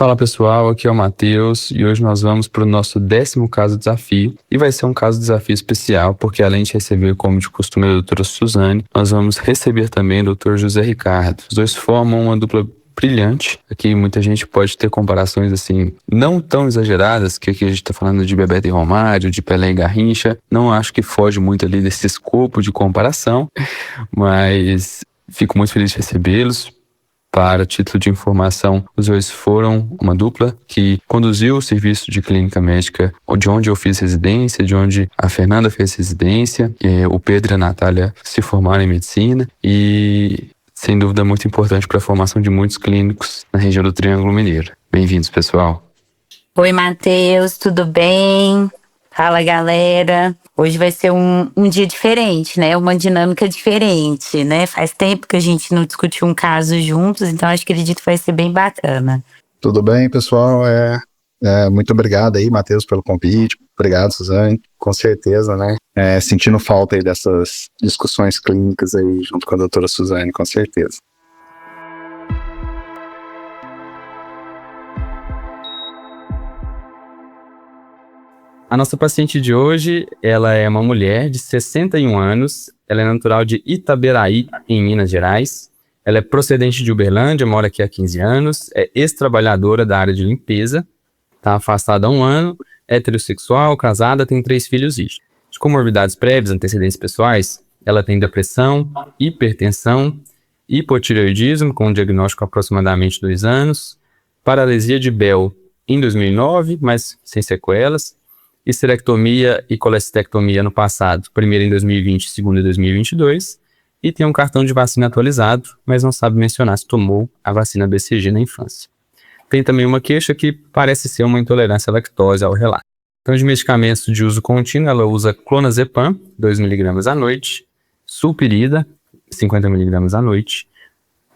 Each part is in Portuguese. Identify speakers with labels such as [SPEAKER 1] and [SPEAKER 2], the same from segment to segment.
[SPEAKER 1] Fala pessoal, aqui é o Matheus e hoje nós vamos para o nosso 10º caso desafio e vai ser um caso desafio especial porque além de receber como de costume a doutora Suzane, nós vamos receber também o doutor José Ricardo. Os dois formam uma dupla brilhante. Aqui muita gente pode ter comparações assim, não tão exageradas, que aqui a gente está falando de Bebeto e Romário, de Pelé e Garrincha. Não acho que foge muito ali desse escopo de comparação, mas fico muito feliz de recebê-los. Para título de informação, os dois foram uma dupla que conduziu o serviço de clínica médica de onde eu fiz residência, de onde a Fernanda fez residência, o Pedro e a Natália se formaram em medicina e, sem dúvida, muito importante para a formação de muitos clínicos na região do Triângulo Mineiro. Bem-vindos, pessoal.
[SPEAKER 2] Oi, Matheus, tudo bem? Fala, galera. Hoje vai ser um dia diferente, né? Uma dinâmica diferente, né? Faz tempo que a gente não discutiu um caso juntos, então acredito que vai ser bem bacana.
[SPEAKER 3] Tudo bem, pessoal? Muito obrigado aí, Matheus, pelo convite. Obrigado, Suzane. Com certeza, né? Sentindo falta aí dessas discussões clínicas aí junto com a doutora Suzane, com certeza.
[SPEAKER 1] A nossa paciente de hoje, ela é uma mulher de 61 anos, ela é natural de Itaberaí, em Minas Gerais. Ela é procedente de Uberlândia, mora aqui há 15 anos, é ex-trabalhadora da área de limpeza, está afastada há 1 ano, heterossexual, casada, tem 3 filhos e de comorbidades prévias, antecedentes pessoais, ela tem depressão, hipertensão, hipotireoidismo, com um diagnóstico há aproximadamente 2 anos, paralisia de Bell em 2009, mas sem sequelas, histerectomia e colestectomia no passado, primeiro em 2020, segundo em 2022, e tem um cartão de vacina atualizado, mas não sabe mencionar se tomou a vacina BCG na infância. Tem também uma queixa que parece ser uma intolerância à lactose ao relato. Então, de medicamentos de uso contínuo, ela usa clonazepam, 2 mg à noite, sulpirida, 50 mg à noite,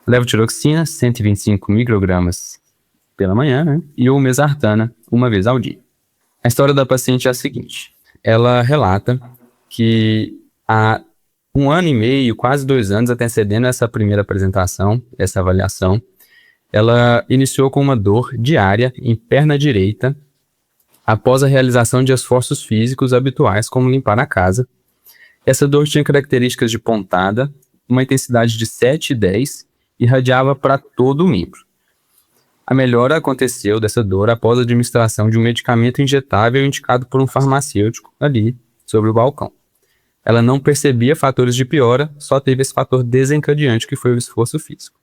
[SPEAKER 1] levotiroxina, 125 microgramas pela manhã, né? E o mesartana, 1 vez ao dia. A história da paciente é a seguinte: ela relata que há 1 ano e meio, quase 2 anos, antecedendo essa primeira apresentação, essa avaliação, ela iniciou com uma dor diária em perna direita após a realização de esforços físicos habituais, como limpar a casa. Essa dor tinha características de pontada, uma intensidade de 7 e 10 e irradiava para todo o membro. A melhora aconteceu dessa dor após a administração de um medicamento injetável indicado por um farmacêutico ali sobre o balcão. Ela não percebia fatores de piora, só teve esse fator desencadeante que foi o esforço físico.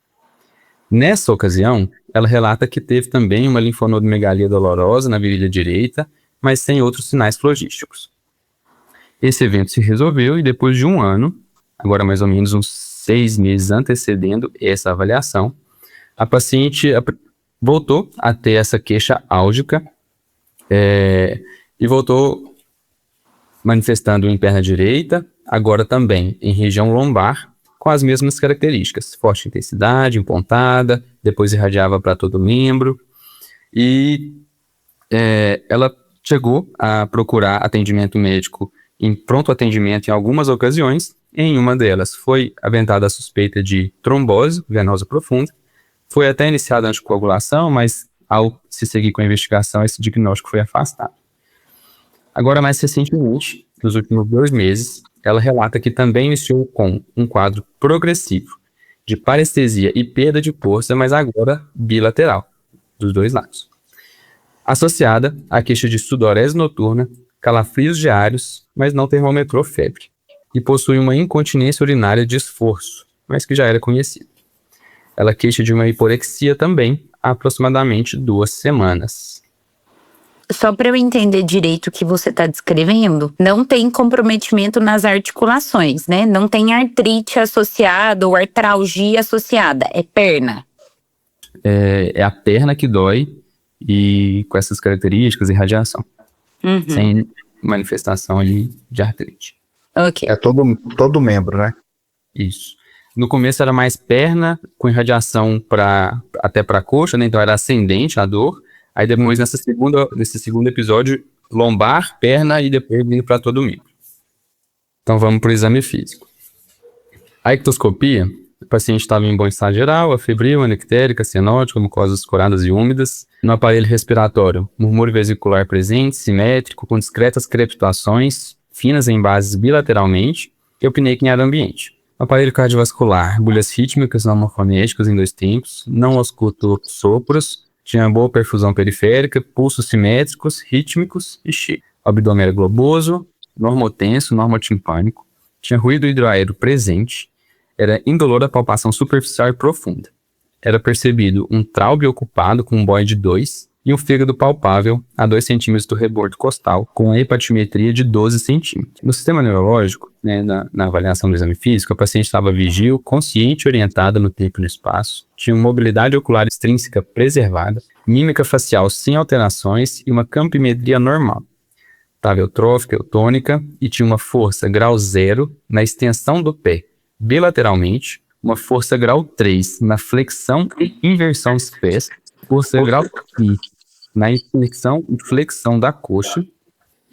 [SPEAKER 1] Nessa ocasião, ela relata que teve também uma linfonodomegalia dolorosa na virilha direita, mas sem outros sinais flogísticos. Esse evento se resolveu e depois de 1 ano, agora mais ou menos uns 6 meses antecedendo essa avaliação, a paciente voltou a ter essa queixa álgica e voltou manifestando em perna direita, agora também em região lombar, com as mesmas características, forte intensidade, empontada, depois irradiava para todo o membro, e ela chegou a procurar atendimento médico em pronto atendimento em algumas ocasiões. Em uma delas foi aventada a suspeita de trombose venosa profunda, foi até iniciada a anticoagulação, mas ao se seguir com a investigação, esse diagnóstico foi afastado. Agora, mais recentemente, nos últimos 2 meses, ela relata que também iniciou com um quadro progressivo de parestesia e perda de força, mas agora bilateral, dos 2 lados. Associada à queixa de sudorese noturna, calafrios diários, mas não termometrou febre. E possui uma incontinência urinária de esforço, mas que já era conhecida. Ela queixa de uma hiporexia também há aproximadamente 2 semanas.
[SPEAKER 2] Só para eu entender direito o que você está descrevendo, não tem comprometimento nas articulações, né? Não tem artrite associada ou artralgia associada, é perna.
[SPEAKER 1] É a perna que dói e com essas características e radiação. Sem manifestação ali de artrite.
[SPEAKER 2] Ok.
[SPEAKER 3] É todo membro, né?
[SPEAKER 1] Isso. No começo era mais perna, com irradiação até para a coxa, né? Então era ascendente a dor. Aí depois, nesse segundo episódio, lombar, perna e depois vindo para todo o membro. Então vamos para o exame físico. A ectoscopia O paciente estava em bom estado geral, afebril, anictérica, cianótica, mucosas curadas e úmidas. No aparelho respiratório, murmúrio vesicular presente, simétrico, com discretas crepitações, finas em bases bilateralmente, e eupneica em ar ambiente. No aparelho cardiovascular, bulhas rítmicas não morfonéticas em 2 tempos, não auscultou sopros, tinha boa perfusão periférica, pulsos simétricos, rítmicos e cheio. O abdômen era globoso, normotenso, normotimpânico, tinha ruído hidroaéreo presente, era indolor a palpação superficial e profunda. Era percebido um traube ocupado com um bóide 2 e um fígado palpável a 2 centímetros do rebordo costal, com a hepatimetria de 12 centímetros. No sistema neurológico, né, na avaliação do exame físico, a paciente estava vigil, consciente e orientada no tempo e no espaço, tinha uma mobilidade ocular extrínseca preservada, mímica facial sem alterações e uma campimetria normal. Estava eutrófica, eutônica e tinha uma força grau 0 na extensão do pé, bilateralmente, uma força grau 3 na flexão e inversão dos pés, força grau 5 na flexão e flexão da coxa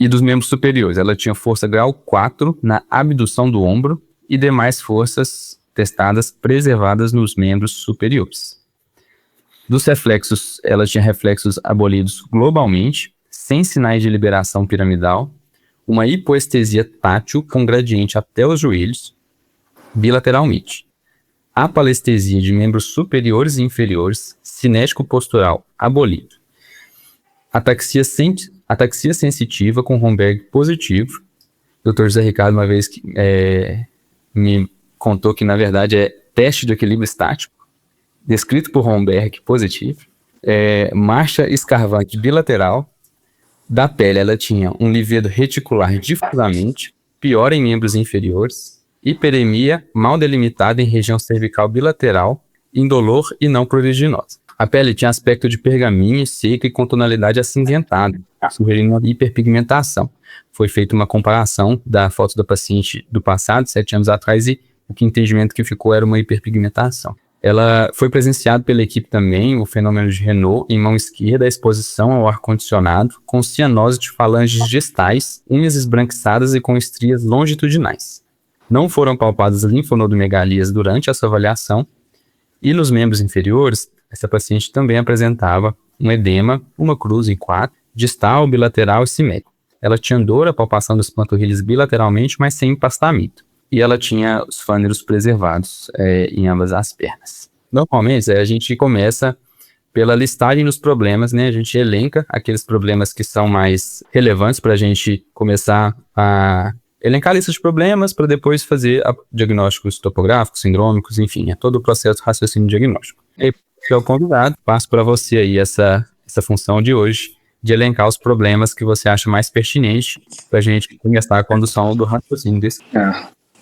[SPEAKER 1] e dos membros superiores. Ela tinha força grau 4 na abdução do ombro e demais forças testadas preservadas nos membros superiores. Dos reflexos, ela tinha reflexos abolidos globalmente, sem sinais de liberação piramidal, uma hipoestesia tátil com gradiente até os joelhos, bilateralmente. Apalestesia de membros superiores e inferiores, cinético postural abolido. Ataxia sensitiva com Romberg positivo. O Dr. José Ricardo uma vez me contou que na verdade é teste de equilíbrio estático, descrito por Romberg positivo. Marcha escarvante bilateral. Da pele ela tinha um livedo reticular difusamente, pior em membros inferiores, hiperemia mal delimitada em região cervical bilateral, indolor e não pruriginosa. A pele tinha aspecto de pergaminho, seca e com tonalidade acinzentada, sugerindo uma hiperpigmentação. Foi feita uma comparação da foto da paciente do passado, 7 anos atrás, e o que entendimento que ficou era uma hiperpigmentação. Ela foi presenciada pela equipe também, o fenômeno de Renault, em mão esquerda, a exposição ao ar-condicionado, com cianose de falanges gestais, unhas esbranquiçadas e com estrias longitudinais. Não foram palpadas linfonodomegalias durante essa avaliação, e nos membros inferiores, essa paciente também apresentava um edema, uma cruz em 4, distal, bilateral e simétrico. Ela tinha dor, a palpação das panturrilhas bilateralmente, mas sem empastamento. E ela tinha os fâneros preservados em ambas as pernas. Normalmente, a gente começa pela listagem dos problemas, né? A gente elenca aqueles problemas que são mais relevantes para a gente começar a elencar a lista de problemas para depois fazer diagnósticos topográficos, sindrômicos, enfim, é todo o processo de raciocínio diagnóstico. E que é o convidado, passo para você aí essa função de hoje, de elencar os problemas que você acha mais pertinente para a gente começar a condução do raciocínio desse.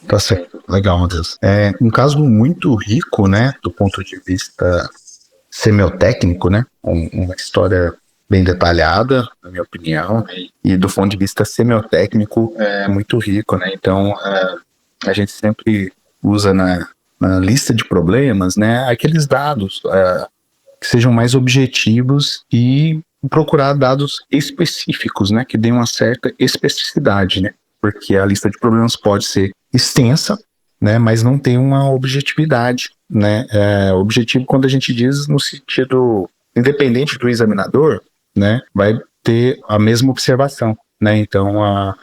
[SPEAKER 3] Tá certo, legal, Matheus. É um caso muito rico, né, do ponto de vista semiotécnico, né, uma história bem detalhada, na minha opinião, e do ponto de vista semiotécnico é muito rico, né, então a gente sempre usa na lista de problemas, né, aqueles dados que sejam mais objetivos e procurar dados específicos, né, que deem uma certa especificidade, né, porque a lista de problemas pode ser extensa, né, mas não tem uma objetividade, né, objetivo quando a gente diz no sentido independente do examinador, né, vai ter a mesma observação, né, então há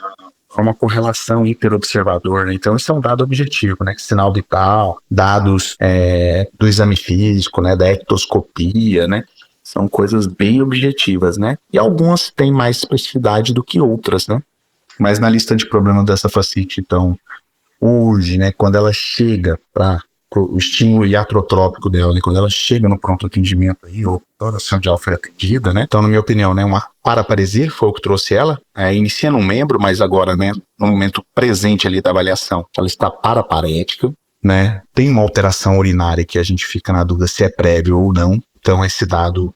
[SPEAKER 3] uma correlação interobservador, né, então isso é um dado objetivo, né, sinal vital, dados do exame físico, né, da ectoscopia, né, são coisas bem objetivas, né, e algumas têm mais especificidade do que outras, né, mas na lista de problemas dessa paciente, então, hoje, né, quando ela chega para o estímulo iatrotrópico dela, né, quando ela chega no pronto atendimento aí, ou a oração de alfa é atendida, né, então, na minha opinião, né, uma paraparesia foi o que trouxe ela, inicia num membro, mas agora, né, no momento presente ali da avaliação, ela está paraparética, né, tem uma alteração urinária que a gente fica na dúvida se é prévio ou não, então esse dado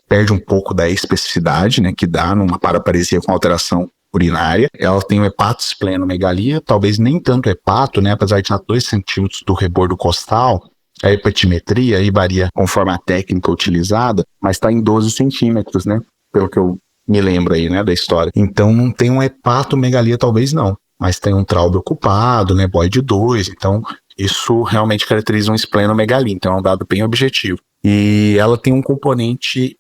[SPEAKER 3] perde um pouco da especificidade, né, que dá numa paraparesia com alteração urinária. Ela tem o hepatosplenomegalia, talvez nem tanto hepato, né, apesar de estar 2 centímetros do rebordo costal, a hepatimetria aí varia conforme a técnica utilizada, mas está em 12 centímetros, né, pelo que eu me lembro aí, né, da história. Então não tem uma hepatomegalia, talvez não, mas tem um traube ocupado, né, bóide 2, então Isso realmente caracteriza um esplenomegalia, então é um dado bem objetivo. E ela tem um componente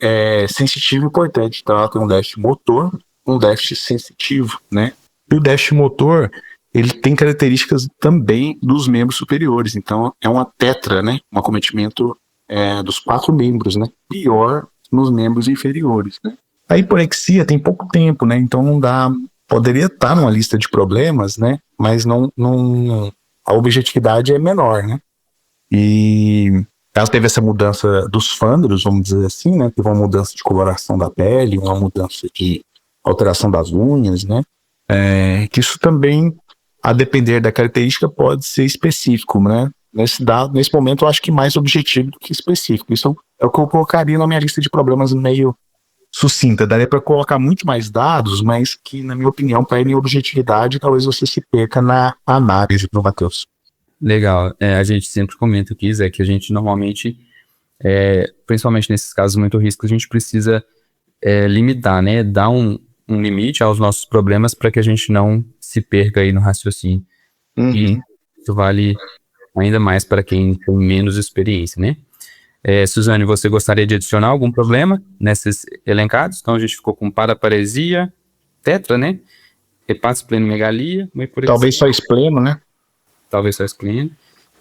[SPEAKER 3] sensitivo importante, então ela tem um déficit motor, um déficit sensitivo, né? E o déficit motor, ele tem características também dos membros superiores, então é uma tetra, né? Um acometimento dos 4 membros, né? Pior nos membros inferiores, né? A hiporexia tem pouco tempo, né? Então não dá, poderia estar numa lista de problemas, né? Mas não a objetividade é menor, né? E ela teve essa mudança dos fândros, vamos dizer assim, né? Teve uma mudança de coloração da pele, uma mudança de alteração das unhas, né? Que isso também, a depender da característica, pode ser específico, né? Nesse momento, eu acho que mais objetivo do que específico. Isso é o que eu colocaria na minha lista de problemas meio sucinta. Daria para colocar muito mais dados, mas que, na minha opinião, perdem objetividade, talvez você se perca na análise do Matheus.
[SPEAKER 1] Legal. A gente sempre comenta aqui, Zé, que a gente normalmente, principalmente nesses casos muito riscos, a gente precisa limitar, né? Dar um limite aos nossos problemas para que a gente não se perca aí no raciocínio. E isso vale ainda mais para quem tem menos experiência, né? Suzane, você gostaria de adicionar algum problema nesses elencados? Então a gente ficou com paraparesia, tetra, né? Hepatosplenomegalia, uma hiporexia.
[SPEAKER 3] Talvez só espleno, né?
[SPEAKER 1] Talvez só espleno.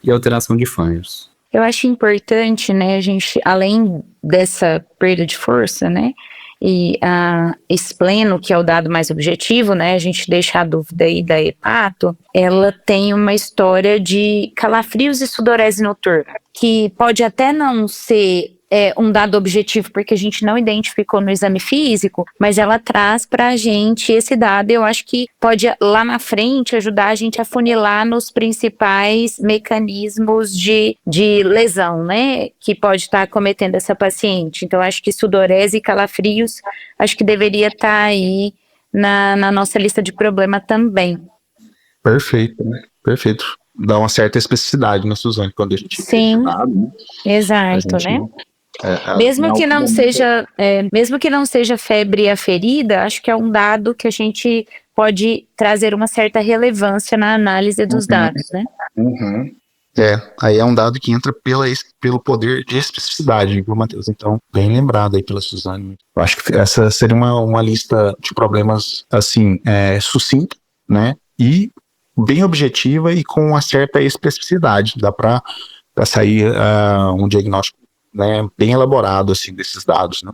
[SPEAKER 1] E alteração de fâneos.
[SPEAKER 2] Eu acho importante, né, a gente, além dessa perda de força, né, e a espleno, que é o dado mais objetivo, né, a gente deixa a dúvida aí da hepato, ela tem uma história de calafrios e sudorese noturna, que pode até não ser um dado objetivo, porque a gente não identificou no exame físico, mas ela traz pra gente esse dado, e eu acho que pode, lá na frente, ajudar a gente a funilar nos principais mecanismos de lesão, né, que pode estar acometendo essa paciente. Então, acho que sudorese e calafrios, acho que deveria estar aí na nossa lista de problema também.
[SPEAKER 3] Perfeito, né? Perfeito. Dá uma certa especificidade, né, Suzane, quando a gente...
[SPEAKER 2] Sim, exato, né? Mesmo que não seja febre aferida, acho que é um dado que a gente pode trazer uma certa relevância na análise dos dados, né?
[SPEAKER 3] Aí é um dado que entra pelo poder de especificidade, viu, Matheus? Então, bem lembrado aí pela Suzane. Eu acho que essa seria uma lista de problemas, assim, sucinta, né? E bem objetiva e com uma certa especificidade. Dá para sair um diagnóstico, né, bem elaborado, assim, desses dados, né?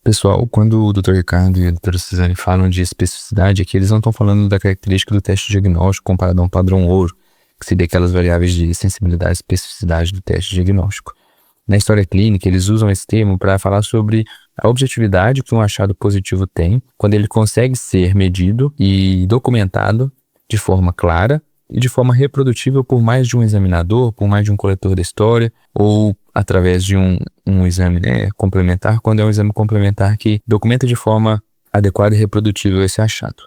[SPEAKER 1] Pessoal, quando o Dr. Ricardo e a doutora Suzane falam de especificidade aqui, eles não estão falando da característica do teste diagnóstico comparado a um padrão ouro, que seria aquelas variáveis de sensibilidade e especificidade do teste diagnóstico. Na história clínica, eles usam esse termo para falar sobre a objetividade que um achado positivo tem quando ele consegue ser medido e documentado de forma clara e de forma reprodutível por mais de um examinador, por mais de um coletor da história, ou através de um exame complementar, quando é um exame complementar que documenta de forma adequada e reprodutível esse achado.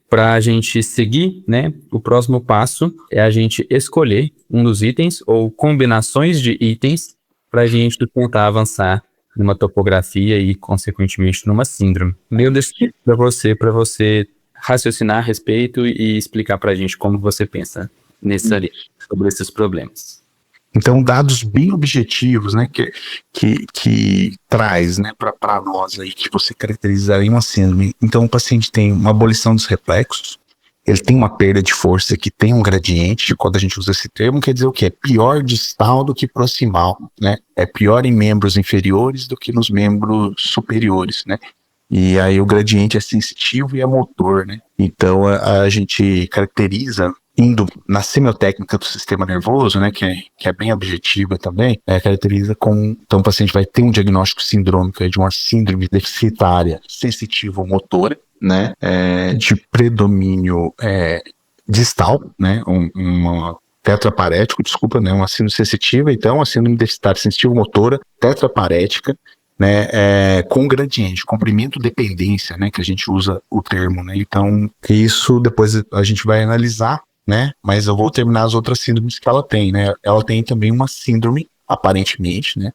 [SPEAKER 1] Para a gente seguir, né, o próximo passo é a gente escolher um dos itens ou combinações de itens para a gente tentar avançar numa topografia e, consequentemente, numa síndrome. Eu deixo para você raciocinar a respeito e explicar para a gente como você pensa sobre esses problemas.
[SPEAKER 3] Então, dados bem objetivos, né, que traz, né, para nós aí, que você caracterizaria uma síndrome. Então, o paciente tem uma abolição dos reflexos, ele tem uma perda de força que tem um gradiente, quando a gente usa esse termo, quer dizer o quê? É pior distal do que proximal, né? É pior em membros inferiores do que nos membros superiores, né? E aí o gradiente é sensitivo e é motor, né? Então a gente caracteriza, indo na semiotécnica do sistema nervoso, né, que é bem objetiva também, caracteriza com... Então o paciente vai ter um diagnóstico sindrômico de uma síndrome deficitária sensitivo-motora, né, de predomínio distal, né, uma tetraparético, né, uma síndrome sensitiva, então uma síndrome deficitária sensitivo-motora, tetraparética, né, com gradiente, comprimento-dependência, né, que a gente usa o termo, né, então isso depois a gente vai analisar, né, mas eu vou terminar as outras síndromes que ela tem, né, ela tem também uma síndrome, aparentemente, né,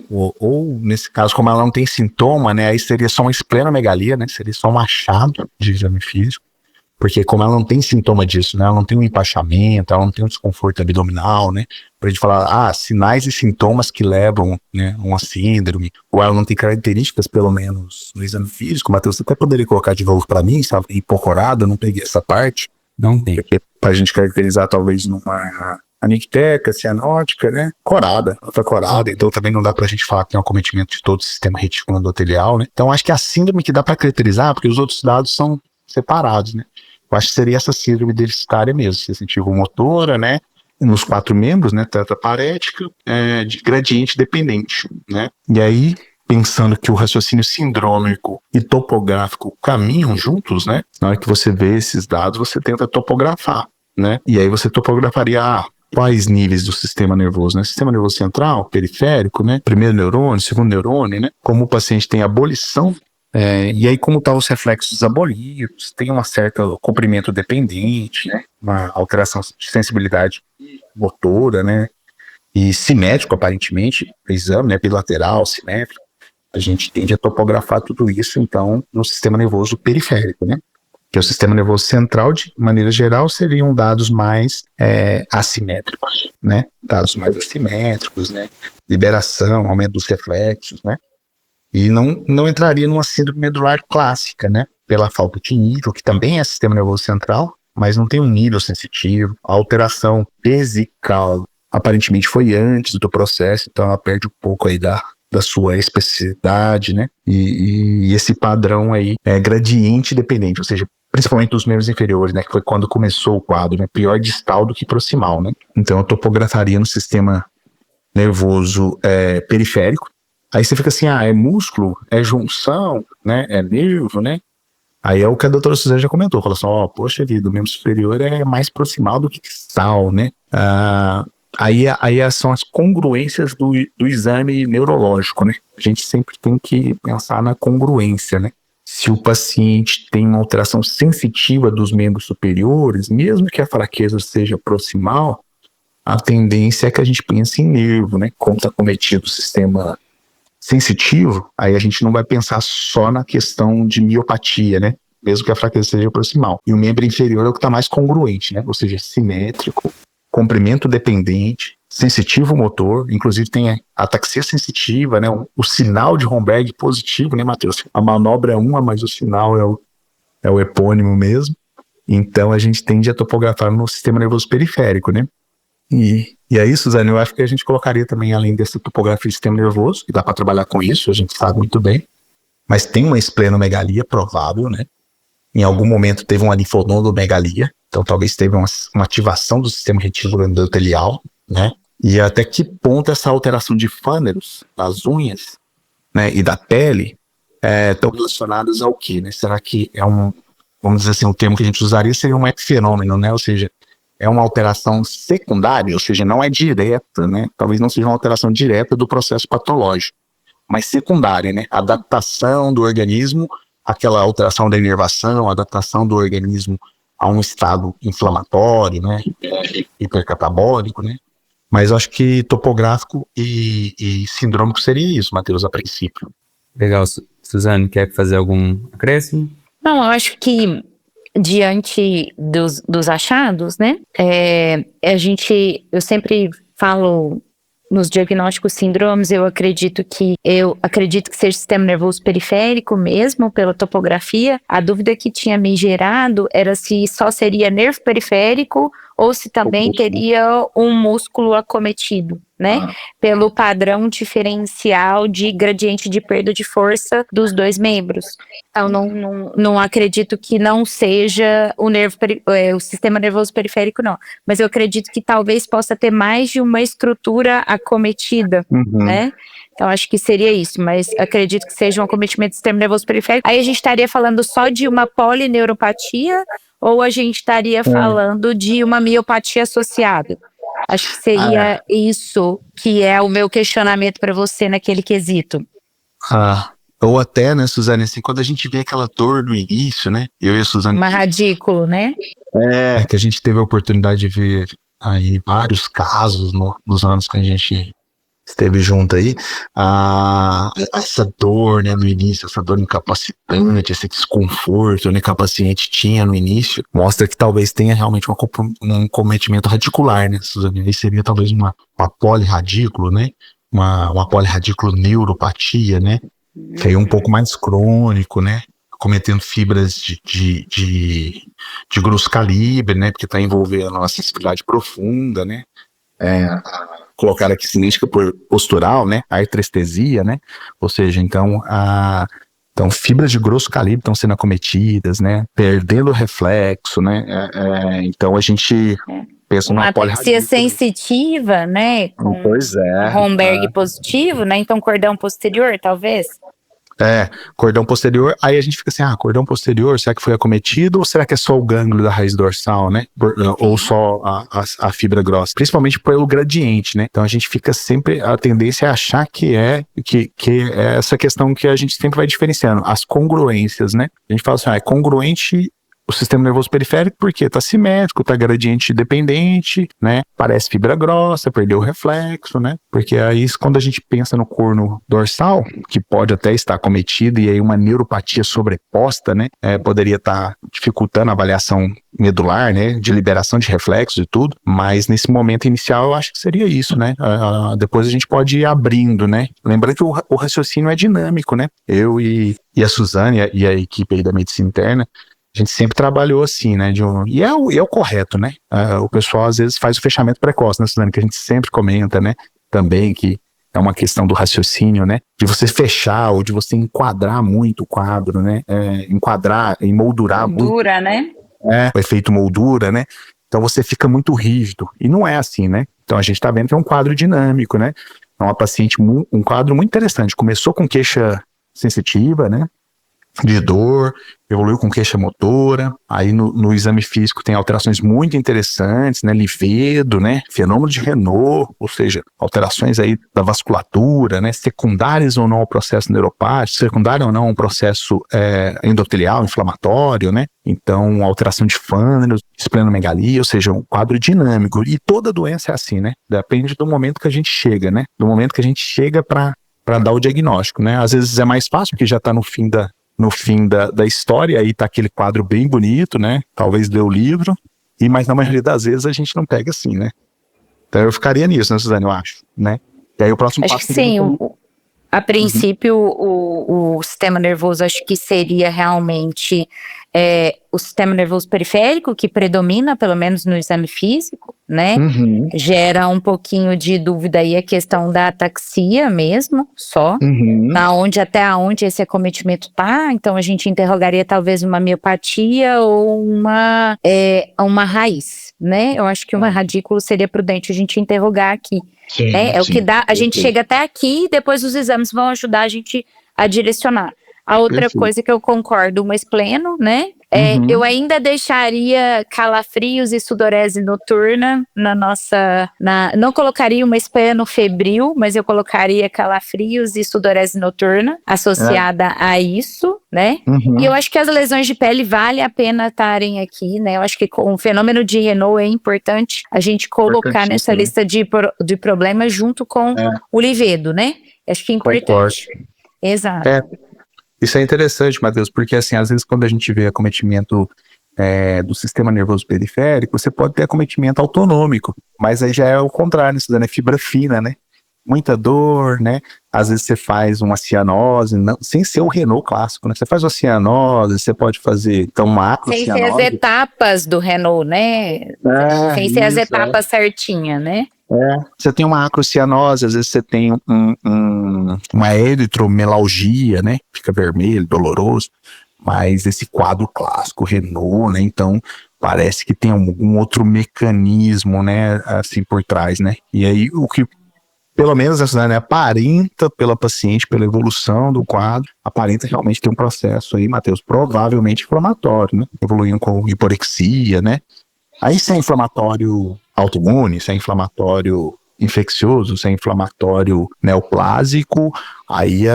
[SPEAKER 3] ou nesse caso, como ela não tem sintoma, né, aí seria só uma esplenomegalia, né, seria só um achado de exame físico, Porque como ela não tem sintoma disso, né? Ela não tem um empachamento, ela não tem um desconforto abdominal, né? Pra gente falar, sinais e sintomas que levam, né, a uma síndrome, ou ela não tem características, pelo menos, no exame físico. Matheus, você até poderia colocar de novo pra mim, sabe? Hipocorada, eu não peguei essa parte.
[SPEAKER 1] Não tem.
[SPEAKER 3] Porque pra gente caracterizar, talvez, numa anicteca, cianótica, né? Corada, outra corada. Então também não dá pra gente falar que tem um acometimento de todo o sistema reticuloendotelial, né? Então acho que a síndrome que dá pra caracterizar, porque os outros dados são separados, né? Eu acho que seria essa síndrome deficitária mesmo, sensitivo-motora, né? Nos 4 membros, né? Tetraparética, de gradiente dependente, né? E aí, pensando que o raciocínio sindrômico e topográfico caminham juntos, né? Na hora que você vê esses dados, você tenta topografar, né? E aí você topografaria quais níveis do sistema nervoso, né? Sistema nervoso central, periférico, né? Primeiro neurônio, segundo neurônio, né? Como o paciente tem abolição, e aí como estão os reflexos abolidos, tem uma certa comprimento dependente, né? Uma alteração de sensibilidade motora, né? E simétrico, aparentemente, o exame, né? Bilateral, simétrico. A gente tende a topografar tudo isso, então, no sistema nervoso periférico, né? Que é o sistema nervoso central, de maneira geral, seriam dados mais assimétricos, né? Dados mais assimétricos, né? Liberação, aumento dos reflexos, né? E não entraria numa síndrome medular clássica, né? Pela falta de nível, que também é sistema nervoso central, mas não tem um nível sensitivo. A alteração vesical aparentemente foi antes do processo, então ela perde um pouco aí da sua especificidade, né? E esse padrão aí é gradiente dependente, ou seja, principalmente dos membros inferiores, né? Que foi quando começou o quadro, né? Pior distal do que proximal, né? Então eu topografaria no sistema nervoso periférico. Aí você fica assim, é músculo, é junção, né? É nervo, né? Aí é o que a doutora Suzane já comentou, falou assim, poxa vida, o membro superior é mais proximal do que distal, né? Aí são as congruências do exame neurológico, né? A gente sempre tem que pensar na congruência, né? Se o paciente tem uma alteração sensitiva dos membros superiores, mesmo que a fraqueza seja proximal, a tendência é que a gente pense em nervo, né? Como está cometido o sistema sensitivo, aí a gente não vai pensar só na questão de miopatia, né? Mesmo que a fraqueza seja proximal. E o membro inferior é o que está mais congruente, né? Ou seja, simétrico, comprimento dependente, sensitivo motor, inclusive tem a ataxia sensitiva, né? O sinal de Romberg positivo, né, Matheus? A manobra é uma, mas o sinal é o epônimo mesmo. Então a gente tende a topografar no sistema nervoso periférico, né? E aí, Suzane, eu acho que a gente colocaria também, além dessa topografia do sistema nervoso, que dá para trabalhar com isso, a gente sabe muito bem, mas tem uma esplenomegalia provável, né? Em algum momento teve uma linfonodomegalia, então talvez teve uma ativação do sistema reticuloendotelial, né? E até que ponto essa alteração de fâneros nas unhas, né, e da pele estão relacionadas ao quê, né? Será que vamos dizer assim, o termo que a gente usaria seria um epifenômeno, né? Ou seja, é uma alteração secundária, ou seja, não é direta, né? Talvez não seja uma alteração direta do processo patológico, mas secundária, né? Adaptação do organismo, aquela alteração da inervação, adaptação do organismo a um estado inflamatório, né? Hipercatabólico, né? Mas eu acho que topográfico e sindrômico seria isso, Matheus, a princípio.
[SPEAKER 1] Legal. Suzane, quer fazer algum acréscimo?
[SPEAKER 2] Não, eu acho que diante dos achados, né, eu sempre falo nos diagnósticos síndromes, eu acredito que seja sistema nervoso periférico mesmo, pela topografia. A dúvida que tinha me gerado era se só seria nervo periférico ou se também teria um músculo acometido, né? Pelo padrão diferencial de gradiente de perda de força dos dois membros. Então, não acredito que não seja o sistema nervoso periférico, não. Mas eu acredito que talvez possa ter mais de uma estrutura acometida, né? Então, acho que seria isso, mas acredito que seja um acometimento do sistema nervoso periférico. Aí a gente estaria falando só de uma polineuropatia ou a gente estaria falando de uma miopatia associada? Acho que seria isso que é o meu questionamento para você naquele quesito.
[SPEAKER 3] Ou até, né, Suzane, assim, quando a gente vê aquela dor no início, né? Eu e a Suzane.
[SPEAKER 2] Uma radículo, né?
[SPEAKER 3] Que a gente teve a oportunidade de ver aí vários casos nos anos que a gente esteve junto aí, essa dor, né, no início, essa dor incapacitante, esse desconforto, né, que a paciente tinha no início, mostra que talvez tenha realmente um cometimento radicular, né, Suzane? Aí seria talvez uma polirradículo, né, uma polirradículo neuropatia, né, que aí é um pouco mais crônico, né, cometendo fibras de grosso calibre, né, porque está envolvendo a sensibilidade profunda, né, colocar aqui cinética postural, né, a artrestesia, né, ou seja, então fibras de grosso calibre estão sendo acometidas, né, perdendo o reflexo, né, então a gente pensa
[SPEAKER 2] Uma
[SPEAKER 3] numa
[SPEAKER 2] ataxia
[SPEAKER 3] polirradícula.
[SPEAKER 2] sensitiva, né, com
[SPEAKER 3] Pois é.
[SPEAKER 2] Romberg positivo, né, então cordão posterior, talvez.
[SPEAKER 3] Cordão posterior, aí a gente fica assim, cordão posterior, será que foi acometido ou será que é só o gânglio da raiz dorsal, né? Ou só a fibra grossa? Principalmente pelo gradiente, né? Então a gente fica sempre, a tendência é achar que é essa questão que a gente sempre vai diferenciando, as congruências, né? A gente fala assim, é congruente o sistema nervoso periférico porque tá simétrico, tá gradiente dependente, né? Parece fibra grossa, perdeu o reflexo, né? Porque aí quando a gente pensa no corno dorsal, que pode até estar acometido e aí uma neuropatia sobreposta, né? Poderia estar dificultando a avaliação medular, né? De liberação de reflexos e tudo, mas nesse momento inicial eu acho que seria isso, né? Depois a gente pode ir abrindo, né? Lembrando que o raciocínio é dinâmico, né? Eu e a Suzane e a equipe aí da medicina interna, a gente sempre trabalhou assim, né? E é o correto, né? O pessoal às vezes faz o fechamento precoce, né, Suzane? Que a gente sempre comenta, né? Também que é uma questão do raciocínio, né? De você fechar ou de você enquadrar muito o quadro, né? Enquadrar, emoldurar muito.
[SPEAKER 2] Moldura, né?
[SPEAKER 3] O efeito moldura, né? Então você fica muito rígido. E não é assim, né? Então a gente tá vendo que é um quadro dinâmico, né? É uma paciente, um quadro muito interessante. Começou com queixa sensitiva, né? De dor, evoluiu com queixa motora, aí no exame físico tem alterações muito interessantes, né, livedo, né, fenômeno de Renault, ou seja, alterações aí da vasculatura, né, secundárias ou não ao processo neuropático, secundário ou não ao processo endotelial, inflamatório, né, então alteração de fâneros, esplenomegalia, ou seja, um quadro dinâmico, e toda doença é assim, né, depende do momento que a gente chega, né, do momento que a gente chega para dar o diagnóstico, né, às vezes é mais fácil porque já está no fim da história, aí tá aquele quadro bem bonito, né? Talvez lê o livro, mas na maioria das vezes a gente não pega assim, né? Então eu ficaria nisso, né, Suzane, eu acho, né? E aí o próximo
[SPEAKER 2] passo... Acho que sim, a princípio o sistema nervoso acho que seria realmente o sistema nervoso periférico que predomina, pelo menos no exame físico, né? Gera um pouquinho de dúvida aí a questão da ataxia mesmo, só. Até onde esse acometimento tá, então a gente interrogaria talvez uma miopatia ou uma raiz, né? Eu acho que uma radículo seria prudente a gente interrogar aqui. Sim, sim, o que dá, a gente chega até aqui e depois os exames vão ajudar a gente a direcionar. A outra coisa que eu concordo, uma espleno, né? Eu ainda deixaria calafrios e sudorese noturna não colocaria uma espleno febril, mas eu colocaria calafrios e sudorese noturna associada a isso, né? E eu acho que as lesões de pele vale a pena estarem aqui, né? Eu acho que com o fenômeno de Renault é importante a gente colocar nessa lista de problemas junto com o livedo, né? Acho que é importante.
[SPEAKER 3] Concordo.
[SPEAKER 2] Exato.
[SPEAKER 3] Isso é interessante, Matheus, porque assim, às vezes quando a gente vê acometimento do sistema nervoso periférico, você pode ter acometimento autonômico, mas aí já é o contrário, isso é fibra fina, né? Muita dor, né? Às vezes você faz uma cianose, sem ser o Renault clássico, né? Você faz uma cianose, você pode fazer, então, uma acrocianose.
[SPEAKER 2] Sem ser as etapas do Renault, né? Sem ser as etapas certinhas, né?
[SPEAKER 3] Você tem uma acrocianose, às vezes você tem uma eritromelalgia, né? Fica vermelho, doloroso, mas esse quadro clássico Renault, né? Então parece que tem algum outro mecanismo, né? Assim por trás, né? E aí o que pelo menos né, aparenta pela paciente, pela evolução do quadro, aparenta realmente ter um processo aí, Matheus, provavelmente inflamatório, né? Evoluindo com hiporexia, né? Aí se é inflamatório autoimune, se é inflamatório infeccioso, se é inflamatório neoplásico, aí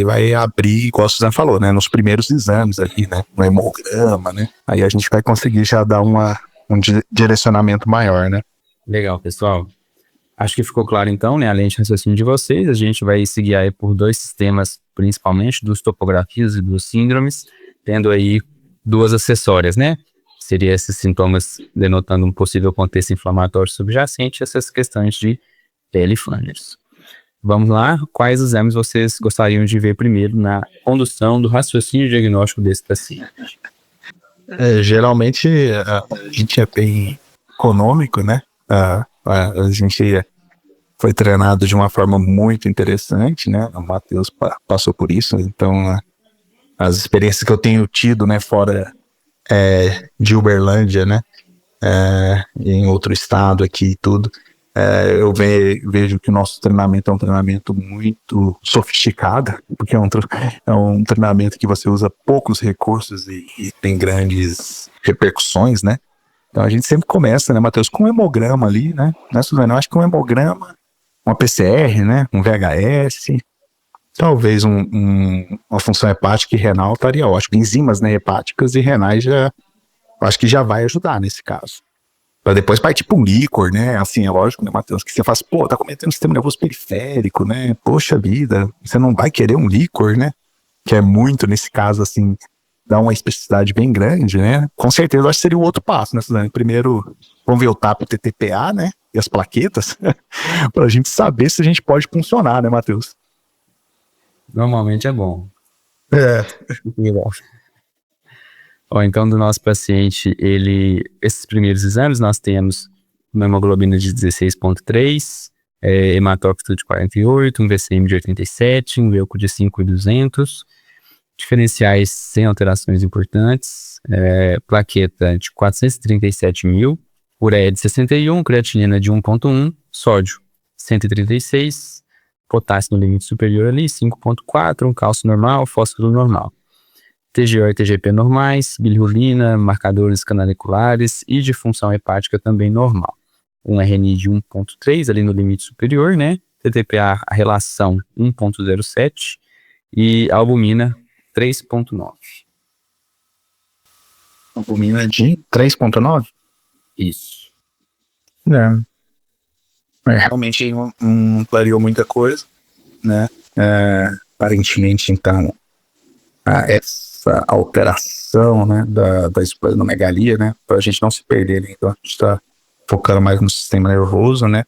[SPEAKER 3] vai abrir, igual a Suzane falou, né, nos primeiros exames ali, né, no hemograma, né, aí a gente vai conseguir já dar um direcionamento maior, né.
[SPEAKER 1] Legal, pessoal. Acho que ficou claro então, né, a linha de raciocínio de vocês. A gente vai seguir aí por 2 sistemas, principalmente, dos topografias e dos síndromes, tendo aí 2 acessórias, né? Seria esses sintomas denotando um possível contexto inflamatório subjacente e essas questões de pele e Flanders. Vamos lá, quais exames vocês gostariam de ver primeiro na condução do raciocínio diagnóstico desse paciente?
[SPEAKER 3] Geralmente a gente é bem econômico, né? A gente foi treinado de uma forma muito interessante, né? O Matheus passou por isso, então as experiências que eu tenho tido, né, fora de Uberlândia, né, em outro estado aqui e tudo, eu vejo que o nosso treinamento é um treinamento muito sofisticado, porque é um treinamento que você usa poucos recursos e tem grandes repercussões, né? Então a gente sempre começa, né, Matheus, com um hemograma ali, né, Suzana? Eu acho que um hemograma, uma PCR, né, um VHS, talvez uma função hepática e renal estaria ótimo. Enzimas, né, hepáticas e renais acho que já vai ajudar nesse caso. Pra depois partir para um líquor, né, assim, é lógico, né, Matheus, que você faz, tá cometendo sistema nervoso periférico, né, poxa vida, você não vai querer um líquor, né, que é muito, nesse caso, assim, dá uma especificidade bem grande, né? Com certeza, eu acho que seria o outro passo, né, Suzane? Primeiro, vamos ver o TAP e o TTPA, né? E as plaquetas, para a gente saber se a gente pode funcionar, né, Matheus?
[SPEAKER 1] Normalmente é bom.
[SPEAKER 3] Bom.
[SPEAKER 1] Ó, então, do nosso paciente, esses primeiros exames, nós temos uma hemoglobina de 16,3, hematócrito de 48, um VCM de 87, um Leuco de 5.200, diferenciais sem alterações importantes, plaqueta de 437 mil, ureia de 61, creatinina de 1,1, sódio 136, potássio no limite superior ali, 5,4, um cálcio normal, fósforo normal. TGO e TGP normais, bilirrubina, marcadores canaliculares e de função hepática também normal. Um RNI de 1,3 ali no limite superior, né? TTPA, a relação 1,07 e albumina 3,9.
[SPEAKER 3] Albumina de 3,9?
[SPEAKER 1] Isso.
[SPEAKER 3] Realmente não clareou muita coisa, né? Aparentemente, então, essa alteração, né, da esplenomegalia, né, para a gente não se perder, né? Então a gente está focando mais no sistema nervoso, né?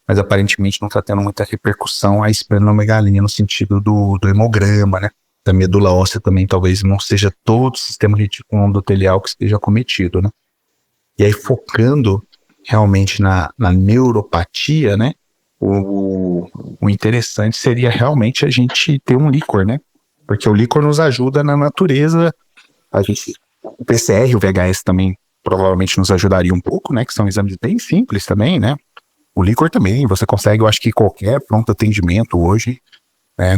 [SPEAKER 3] Mas aparentemente não está tendo muita repercussão a esplenomegalia no sentido do hemograma, né? Da medula óssea também, talvez não seja todo o sistema reticuloendotelial que esteja cometido, né? E aí, focando realmente na neuropatia, né? O interessante seria realmente a gente ter um líquor, né? Porque o líquor nos ajuda na natureza. O PCR e o VHS também provavelmente nos ajudaria um pouco, né? Que são exames bem simples também, né? O líquor também, você consegue, eu acho que qualquer pronto atendimento hoje,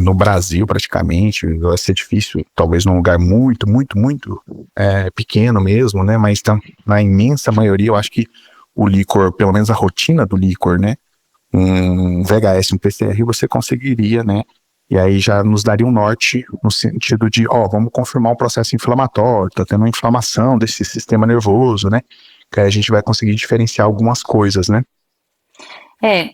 [SPEAKER 3] no Brasil praticamente, vai ser difícil, talvez num lugar muito, muito, muito pequeno mesmo, né? Mas na imensa maioria, eu acho que o líquor, pelo menos a rotina do líquor, né? Um VHS, um PCR, você conseguiria, né? E aí já nos daria um norte no sentido de, vamos confirmar um processo inflamatório, tá tendo uma inflamação desse sistema nervoso, né? Que aí a gente vai conseguir diferenciar algumas coisas, né?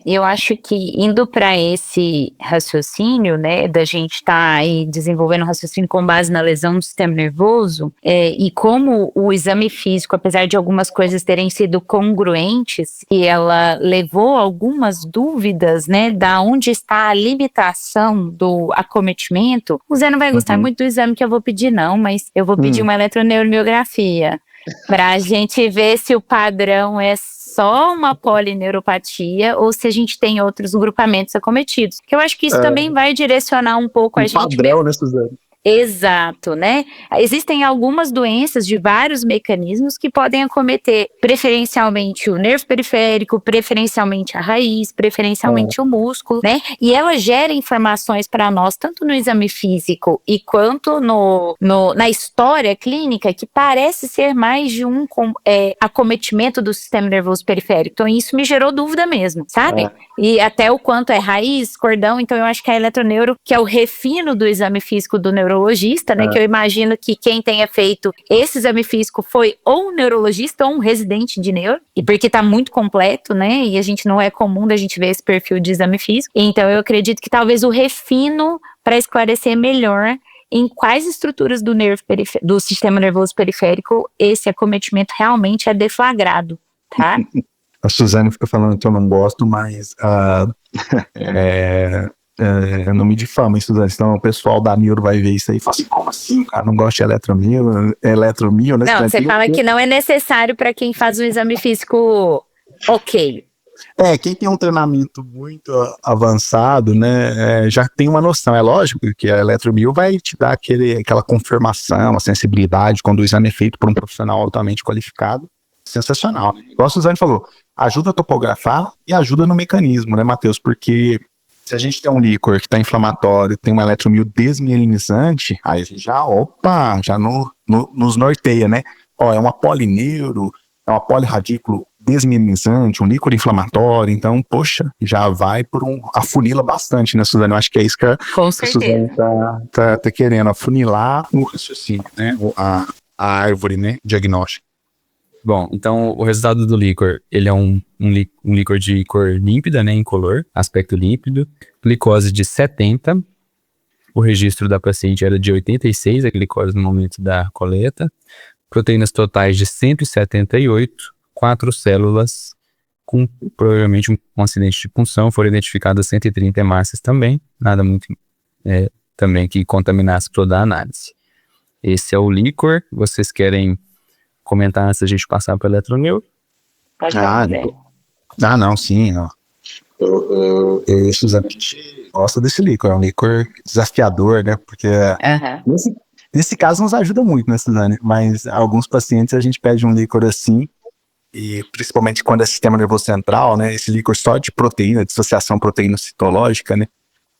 [SPEAKER 2] Eu acho que indo para esse raciocínio, né, da gente estar aí desenvolvendo um raciocínio com base na lesão do sistema nervoso, e como o exame físico, apesar de algumas coisas terem sido congruentes, e ela levou algumas dúvidas, né, da onde está a limitação do acometimento, o Zé não vai gostar muito do exame que eu vou pedir não, mas eu vou pedir uma eletroneuromiografia, para a gente ver se o padrão é só uma polineuropatia ou se a gente tem outros grupamentos acometidos. Que eu acho que isso também vai direcionar um pouco a gente.
[SPEAKER 3] Padrão, né, Suzane?
[SPEAKER 2] Exato, né? Existem algumas doenças de vários mecanismos que podem acometer preferencialmente o nervo periférico, preferencialmente a raiz, preferencialmente o músculo, né? E ela gera informações para nós, tanto no exame físico e quanto na história clínica, que parece ser mais de um acometimento do sistema nervoso periférico. Então isso me gerou dúvida mesmo, sabe? E até o quanto é raiz, cordão, então eu acho que a eletroneuro, que é o refino do exame físico do neurologista, neurologista, né? Que eu imagino que quem tenha feito esse exame físico foi ou um neurologista ou um residente de neuro, e porque tá muito completo, né? E a gente não é comum da gente ver esse perfil de exame físico. Então eu acredito que talvez o refino para esclarecer melhor em quais estruturas do sistema nervoso periférico esse acometimento realmente é deflagrado, tá?
[SPEAKER 3] A Suzane fica falando que eu não gosto, mas não me difama, Suzane, senão o pessoal da neuro vai ver isso aí e fala assim, como assim, cara, não gosta de eletromio, né?
[SPEAKER 2] Não, você fala que não é necessário para quem faz um exame físico ok.
[SPEAKER 3] Quem tem um treinamento muito avançado, né, já tem uma noção. É lógico que a eletromio vai te dar aquela confirmação, a sensibilidade, quando o exame é feito por um profissional altamente qualificado, sensacional. Igual a Suzane falou, ajuda a topografar e ajuda no mecanismo, né, Matheus? Porque se a gente tem um líquor que está inflamatório, tem uma eletromio desmielinizante, aí a gente já nos norteia, né? É uma polineuro, é uma poliradículo desmielinizante, um líquor inflamatório, então, poxa, já vai afunila bastante, né, Suzane? Eu acho que é isso que a Suzane tá querendo, afunilar o raciocínio, né, a árvore, né, diagnóstica.
[SPEAKER 1] Bom, então o resultado do líquor, ele é um líquor de cor límpida, né, incolor, aspecto límpido, glicose de 70, o registro da paciente era de 86, a glicose no momento da coleta, proteínas totais de 178, 4 células com provavelmente um acidente de punção, foram identificadas 130 hemácias também, nada muito também que contaminasse toda a análise. Esse é o líquor, vocês querem comentar antes da gente passar para o eletroneuro?
[SPEAKER 2] Pode falar, né?
[SPEAKER 3] Não, sim, ó. Eu e a Suzane gosta desse líquor, é um líquor desafiador, né, porque nesse caso nos ajuda muito, né, Suzane, mas alguns pacientes a gente pede um líquor assim, e principalmente quando é sistema nervoso central, né, esse líquor só de proteína, dissociação proteíno-citológica, né,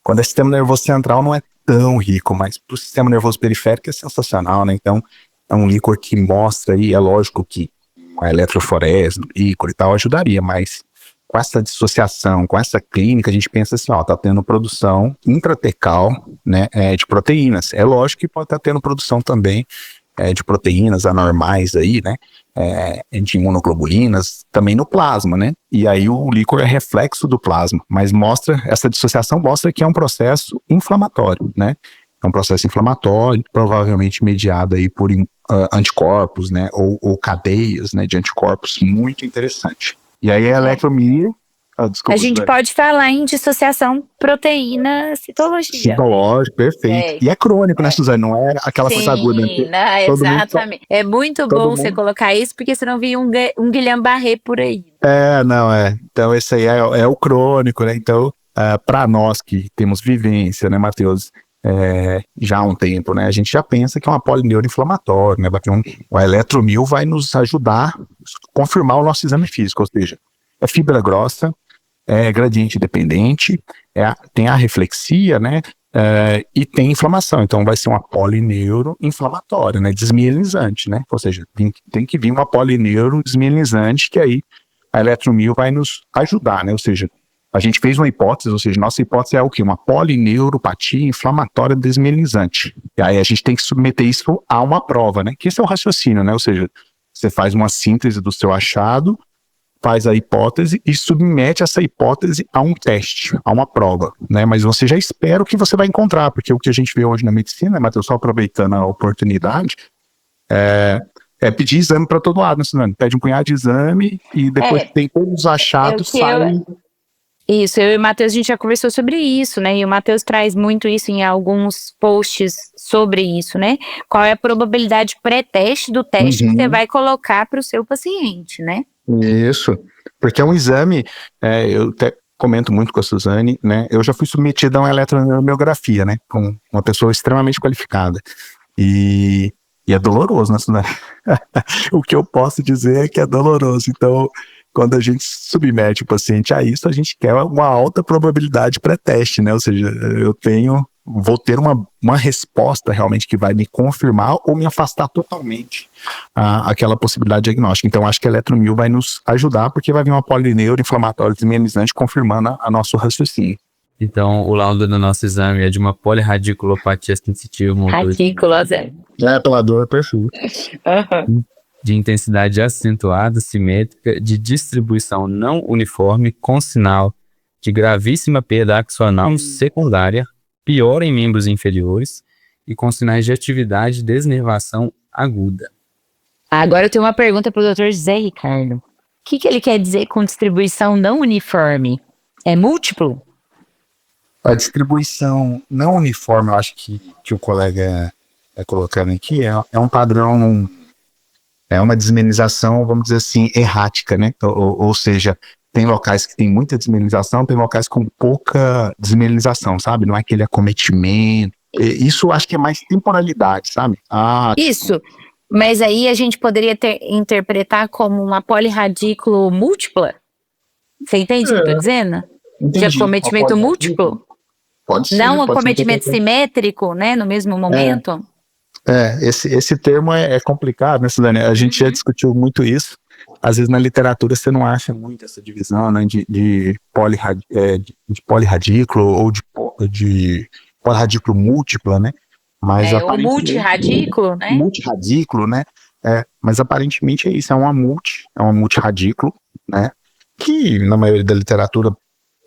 [SPEAKER 3] quando é sistema nervoso central não é tão rico, mas para o sistema nervoso periférico é sensacional, né, então é um líquor que mostra aí, é lógico que a eletroforese, líquor e tal ajudaria, mas com essa dissociação, com essa clínica, a gente pensa assim, tá tendo produção intratecal, né, de proteínas. É lógico que pode estar tendo produção também de proteínas anormais aí, né, de imunoglobulinas, também no plasma, né, e aí o líquor é reflexo do plasma, mas essa dissociação mostra que é um processo inflamatório, né, é um processo inflamatório, provavelmente mediado aí por anticorpos, né, ou cadeias, né, de anticorpos, muito interessante. E aí a eletromia...
[SPEAKER 2] a gente pode falar em dissociação proteína-citologia.
[SPEAKER 3] Citológico, perfeito. E é crônico, né, Suzane? Não é aquela coisa aguda.
[SPEAKER 2] Exatamente. É muito bom você colocar isso, porque senão vinha um Guillain-Barré por aí.
[SPEAKER 3] Então esse aí é o crônico, né? Então, para nós que temos vivência, né, Matheus, já há um tempo, né, a gente já pensa que é uma polineuro inflamatória, né, o eletromil vai nos ajudar a confirmar o nosso exame físico, ou seja, é fibra grossa, é gradiente dependente, tem a reflexia, né, e tem inflamação, então vai ser uma polineuro inflamatória, né, desmielinizante, né, ou seja, tem que vir uma polineuro desmielinizante, que aí a eletromil vai nos ajudar, né, ou seja, a gente fez uma hipótese, ou seja, nossa hipótese é o quê? Uma polineuropatia inflamatória desmielinizante. E aí a gente tem que submeter isso a uma prova, né? Que esse é o raciocínio, né? Ou seja, você faz uma síntese do seu achado, faz a hipótese e submete essa hipótese a um teste, a uma prova, né? Mas você já espera o que você vai encontrar, porque o que a gente vê hoje na medicina, né, Matheus, só aproveitando a oportunidade, é pedir exame para todo lado, né, Suzane? Pede um punhado de exame e depois tem todos os achados, saem...
[SPEAKER 2] Isso, eu e o Matheus, a gente já conversou sobre isso, né? E o Matheus traz muito isso em alguns posts sobre isso, né? Qual é a probabilidade pré-teste do teste que você vai colocar para o seu paciente, né?
[SPEAKER 3] Isso, porque é um exame, eu até comento muito com a Suzane, né? Eu já fui submetido a uma eletromiografia, né? Com uma pessoa extremamente qualificada. E é doloroso, né, Suzane? O que eu posso dizer é que é doloroso, então... Quando a gente submete o paciente a isso, a gente quer uma alta probabilidade pré-teste, né? Ou seja, vou ter uma resposta realmente que vai me confirmar ou me afastar totalmente aquela possibilidade diagnóstica. Então, acho que a eletromil vai nos ajudar, porque vai vir uma polineuro inflamatória desmielinizante confirmando a nosso raciocínio.
[SPEAKER 1] Então, o laudo do nosso exame é de uma polirradiculopatia sensitiva motor
[SPEAKER 2] Radículos, é.
[SPEAKER 3] Pela dor, perfeito.
[SPEAKER 1] de intensidade acentuada, simétrica, de distribuição não uniforme, com sinal de gravíssima perda axonal secundária, pior em membros inferiores e com sinais de atividade e desnervação aguda.
[SPEAKER 2] Agora eu tenho uma pergunta para o Dr. José Ricardo. O que ele quer dizer com distribuição não uniforme? É múltiplo?
[SPEAKER 3] A distribuição não uniforme, eu acho que o colega é colocando aqui, é um padrão, é uma desmenização, vamos dizer assim, errática, né? Ou seja, tem locais que tem muita desmenização, tem locais com pouca desmenização, sabe? Não é aquele acometimento. Isso eu acho que é mais temporalidade, sabe?
[SPEAKER 2] Isso, mas aí a gente poderia interpretar como uma polirradículo múltipla? Você entende o que eu tô dizendo? De acometimento múltiplo?
[SPEAKER 3] Pode ser.
[SPEAKER 2] Não um
[SPEAKER 3] pode ser
[SPEAKER 2] acometimento simétrico, né? No mesmo momento?
[SPEAKER 3] Esse termo é complicado, né, Suzane? A gente já discutiu muito isso. Às vezes na literatura você não acha muito essa divisão, né, de polirradículo ou de polirradículo múltipla, né? Mas
[SPEAKER 2] Ou multirradículo, né?
[SPEAKER 3] Multirradículo, né? Mas aparentemente é isso, é uma multirradículo, né? Que na maioria da literatura,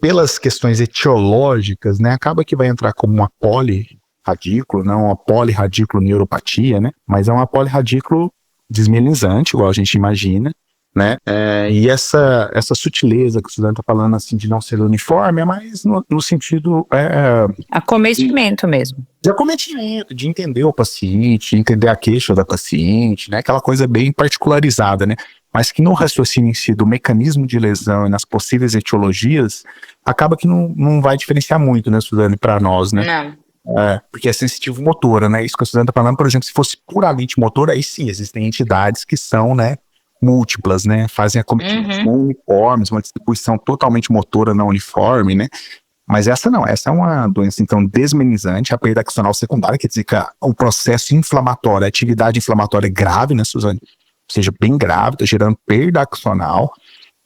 [SPEAKER 3] pelas questões etiológicas, né, acaba que vai entrar como uma polirradículo, não uma polirradículo neuropatia, né? Mas é uma polirradículo desmielinizante, igual a gente imagina, né? E essa sutileza que o Suzano está falando, assim, de não ser uniforme, é mais no sentido
[SPEAKER 2] acometimento mesmo.
[SPEAKER 3] de acometimento, de entender o paciente, de entender a queixa da paciente, né? Aquela coisa bem particularizada, né? Mas que no raciocínio em si do mecanismo de lesão e nas possíveis etiologias, acaba que não vai diferenciar muito, né, Suzane, para nós, né?
[SPEAKER 2] Não.
[SPEAKER 3] Porque é sensitivo motora, né? Isso que a Suzane está falando, por exemplo, se fosse puramente motora, aí sim, existem entidades que são, né, múltiplas, né? Fazem acometimentos não uniformes, uma distribuição totalmente motora não uniforme, né? Mas essa não, essa é uma doença, então, desmenizante, a perda axonal secundária, quer dizer que o processo inflamatório, a atividade inflamatória é grave, né, Suzane? Ou seja, bem grave, está gerando perda axonal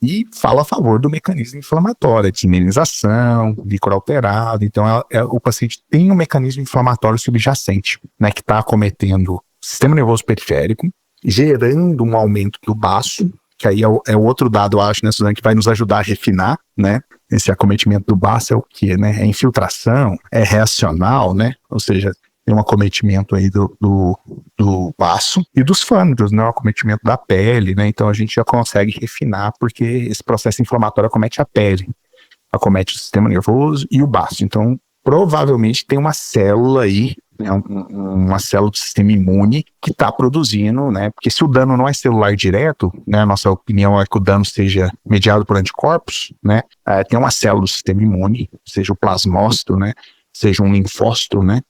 [SPEAKER 3] e fala a favor do mecanismo inflamatório, desmenização, líquor alterado. Então, o paciente tem um mecanismo inflamatório subjacente, né, que está acometendo o sistema nervoso periférico, gerando um aumento do baço, que aí é outro dado, eu acho, né, Suzane, que vai nos ajudar a refinar, né? Esse acometimento do baço é o quê, né? É infiltração, é reacional, né? Ou seja, tem um acometimento aí do baço e dos fâneros, né? O acometimento da pele, né? Então a gente já consegue refinar porque esse processo inflamatório acomete a pele, acomete o sistema nervoso e o baço. Então, provavelmente tem uma célula aí, né? Uma célula do sistema imune que está produzindo, né? Porque se o dano não é celular direto, né? A nossa opinião é que o dano seja mediado por anticorpos, né? Tem uma célula do sistema imune, seja o plasmócito, né? Seja um linfócito, né?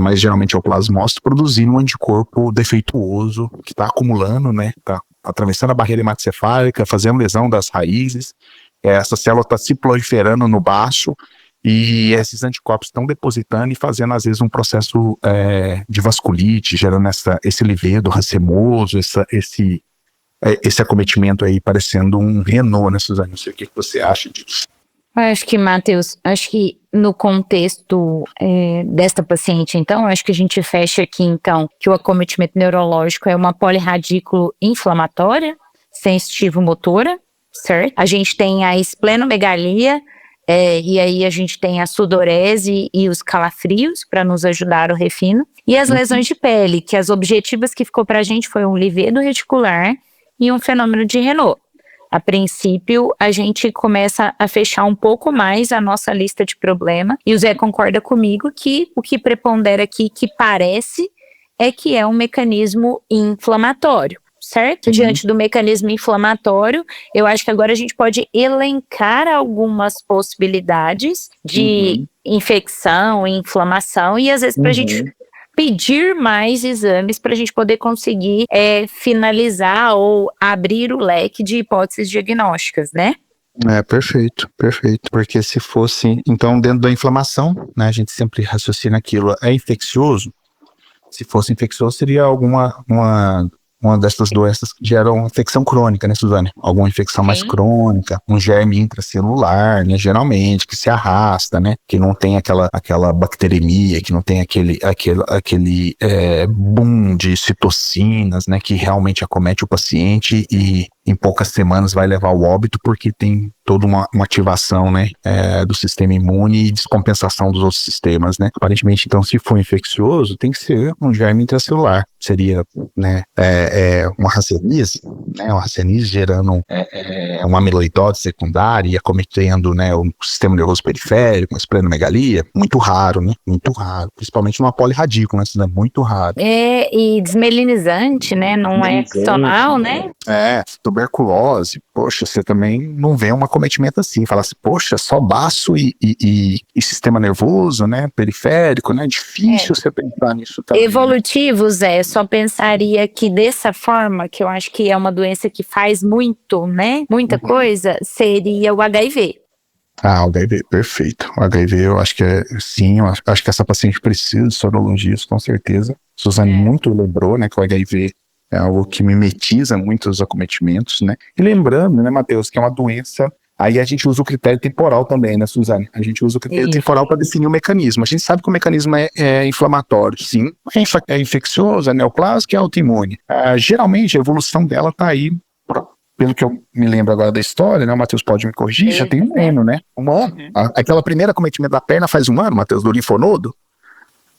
[SPEAKER 3] Mas geralmente é o plasmócito produzindo um anticorpo defeituoso que está acumulando, né? Está atravessando a barreira hematocefálica, fazendo lesão das raízes. Essa célula está se proliferando no baço e esses anticorpos estão depositando e fazendo, às vezes, um processo de vasculite, gerando esse levedo racemoso, esse acometimento aí, parecendo um Renault, né, Suzane? Não sei o que você acha disso.
[SPEAKER 2] Eu acho que, Matheus, no contexto desta paciente, então, acho que a gente fecha aqui, então, que o acometimento neurológico é uma polirradículo inflamatória, sensitivo-motora, certo? A gente tem a esplenomegalia, e aí a gente tem a sudorese e os calafrios para nos ajudar o refino, e as lesões de pele, que as objetivas que ficou pra gente foi um livedo reticular e um fenômeno de Renault. A princípio, a gente começa a fechar um pouco mais a nossa lista de problema, e o Zé concorda comigo que o que prepondera aqui, que parece, é que é um mecanismo inflamatório, certo? Diante do mecanismo inflamatório, eu acho que agora a gente pode elencar algumas possibilidades de infecção, inflamação, e às vezes para a gente pedir mais exames para a gente poder conseguir finalizar ou abrir o leque de hipóteses diagnósticas, né?
[SPEAKER 3] Perfeito. Porque se fosse, então, dentro da inflamação, né, a gente sempre raciocina aquilo, é infeccioso? Se fosse infeccioso, seria alguma uma dessas doenças que geram uma infecção crônica, né, Suzane? Alguma infecção mais crônica, um germe intracelular, né, geralmente, que se arrasta, né, que não tem aquela bacteremia, que não tem aquele boom de citocinas, né, que realmente acomete o paciente e em poucas semanas vai levar ao óbito, porque tem toda uma ativação, né, do sistema imune e descompensação dos outros sistemas, né. Aparentemente, então, se for infeccioso, tem que ser um germe intracelular. Seria, né, uma hanseníase, né, uma hanseníase gerando uma amiloidose secundária e acometendo, né, o sistema nervoso periférico, uma esplenomegalia. Muito raro, né, muito raro. Principalmente numa polirradícula, né, muito raro.
[SPEAKER 2] E desmelinizante, né, não é funcional, né?
[SPEAKER 3] Tuberculose, poxa, você também não vê um acometimento assim, fala assim, poxa, só baço e sistema nervoso, né, periférico, né, difícil você pensar nisso também.
[SPEAKER 2] Evolutivo, Zé, só pensaria que dessa forma, que eu acho que é uma doença que faz muito, né, muita coisa, seria o HIV.
[SPEAKER 3] O HIV, perfeito. O HIV, eu acho que sim, eu acho que essa paciente precisa de sorologia, isso com certeza. Suzane muito lembrou, né, que o HIV é algo que mimetiza muito os acometimentos, né? E lembrando, né, Matheus, que é uma doença. Aí a gente usa o critério temporal também, né, Suzane? A gente usa o critério temporal para definir o mecanismo. A gente sabe que o mecanismo é inflamatório, sim. É infeccioso, é neoplásico, é autoimune. Geralmente a evolução dela está aí, pelo que eu me lembro agora da história, né? O Matheus pode me corrigir, já tem um ano, né? Um ano. Aquela primeira acometimento da perna faz um ano, Matheus, do linfonodo?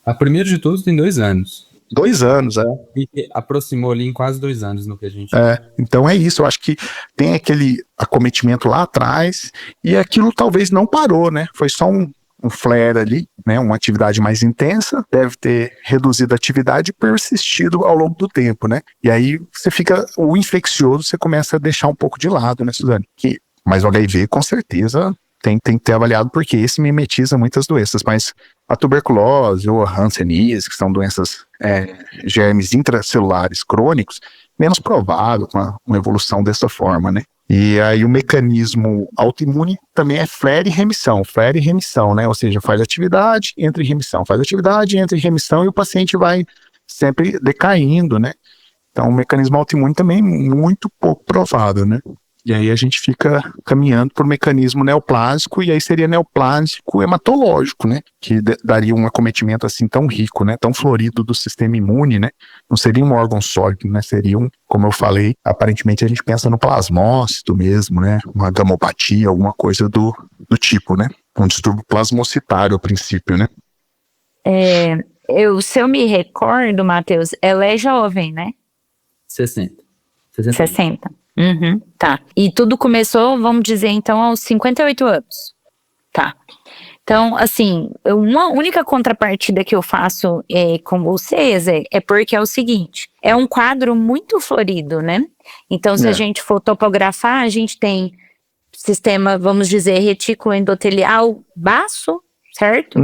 [SPEAKER 1] A primeira de todos tem 2 anos.
[SPEAKER 3] 2 anos,
[SPEAKER 1] E aproximou ali em quase 2 anos no que a gente...
[SPEAKER 3] Então é isso, eu acho que tem aquele acometimento lá atrás e aquilo talvez não parou, né? Foi só um flare ali, né? Uma atividade mais intensa, deve ter reduzido a atividade e persistido ao longo do tempo, né? E aí você fica, o infeccioso você começa a deixar um pouco de lado, né, Suzane? Mas o HIV com certeza tem que ter avaliado, porque esse mimetiza muitas doenças, mas a tuberculose ou a hanseníase, que são doenças germes intracelulares crônicos, menos provável com uma evolução dessa forma, né? E aí o mecanismo autoimune também é flare e remissão, né? Ou seja, faz atividade, entra em remissão, faz atividade, entra em remissão e o paciente vai sempre decaindo, né? Então o mecanismo autoimune também é muito pouco provável, né? E aí a gente fica caminhando por mecanismo neoplásico, e aí seria neoplásico hematológico, né? Que daria um acometimento assim tão rico, né? Tão florido do sistema imune, né? Não seria um órgão sólido, né? Seria como eu falei, aparentemente a gente pensa no plasmócito mesmo, né? Uma gamopatia, alguma coisa do tipo, né? Um distúrbio plasmocitário a princípio, né?
[SPEAKER 2] Se eu me recordo, Matheus, ela é jovem, né?
[SPEAKER 1] 60.
[SPEAKER 2] Tá. E tudo começou, vamos dizer, então, aos 58 anos. Tá. Então, assim, uma única contrapartida que eu faço com vocês é porque é o seguinte, é um quadro muito florido, né? Então, se a gente for topografar, a gente tem sistema, vamos dizer, retículo endotelial baço, certo?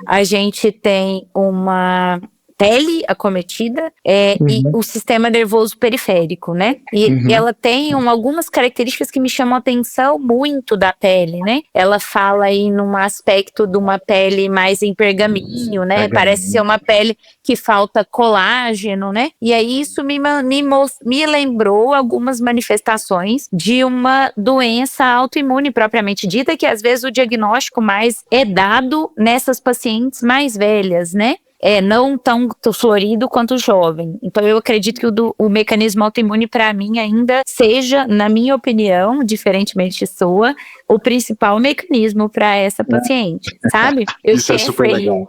[SPEAKER 2] A gente tem uma pele acometida e o sistema nervoso periférico, né? E ela tem algumas características que me chamam a atenção muito da pele, né? Ela fala aí num aspecto de uma pele mais em pergaminho, né? Parece ser uma pele que falta colágeno, né? E aí isso me lembrou algumas manifestações de uma doença autoimune propriamente dita, que às vezes o diagnóstico mais é dado nessas pacientes mais velhas, né? Não tão florido quanto o jovem. Então eu acredito que o mecanismo autoimune para mim ainda seja, na minha opinião, diferentemente sua, o principal mecanismo para essa paciente, sabe?
[SPEAKER 3] Isso é super legal.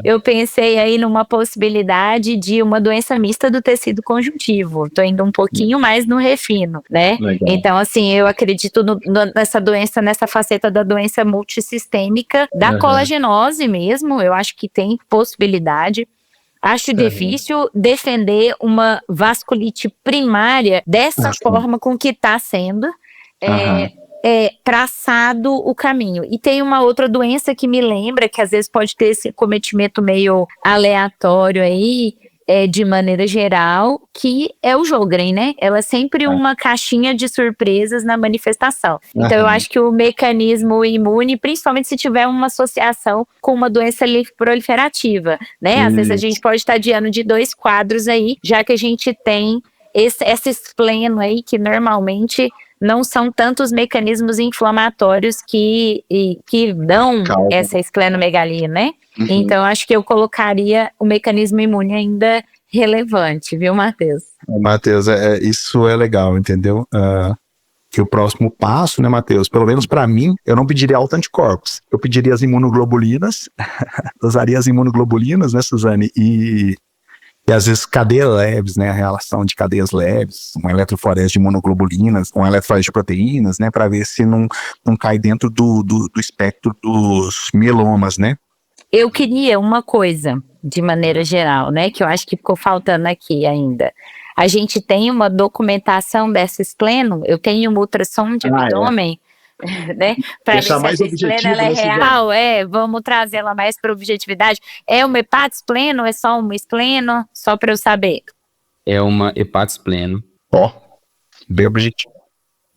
[SPEAKER 2] Eu pensei aí numa possibilidade de uma doença mista do tecido conjuntivo. Tô indo um pouquinho mais no refino, né?
[SPEAKER 3] Legal.
[SPEAKER 2] Então, assim, eu acredito nessa doença, nessa faceta da doença multissistêmica, da colagenose mesmo, eu acho que tem possibilidade. Acho difícil defender uma vasculite primária dessa forma com que está sendo traçado o caminho. E tem uma outra doença que me lembra, que às vezes pode ter esse cometimento meio aleatório aí, de maneira geral, que é o Sjögren, né? Ela é sempre uma caixinha de surpresas na manifestação. Então, eu acho que o mecanismo imune, principalmente se tiver uma associação com uma doença proliferativa, né? Às vezes a gente pode estar diante de 2 quadros aí, já que a gente tem essa espleno aí, que normalmente não são tantos mecanismos inflamatórios que dão
[SPEAKER 3] Calma.
[SPEAKER 2] essa esplenomegalia, né?
[SPEAKER 3] Uhum.
[SPEAKER 2] Então, acho que eu colocaria o mecanismo imune ainda relevante, viu, Matheus?
[SPEAKER 3] Matheus, isso é legal, entendeu? Que o próximo passo, né, Matheus? Pelo menos para mim, eu não pediria autoanticorpos. Eu pediria as imunoglobulinas, usaria as imunoglobulinas, né, Suzane? E às vezes cadeias leves, né, a relação de cadeias leves, uma eletroforese de imunoglobulinas, uma eletroforese de proteínas, né, para ver se não cai dentro do espectro dos mielomas, né?
[SPEAKER 2] Eu queria uma coisa, de maneira geral, né, que eu acho que ficou faltando aqui ainda. A gente tem uma documentação dessa espleno, eu tenho um ultrassom de abdômen, né, para ver se essa espleno ela é real, vamos trazer ela mais para objetividade. É uma hepatospleno ou é só uma espleno? Só para eu saber.
[SPEAKER 1] É uma hepatospleno.
[SPEAKER 3] Ó, bem objetivo.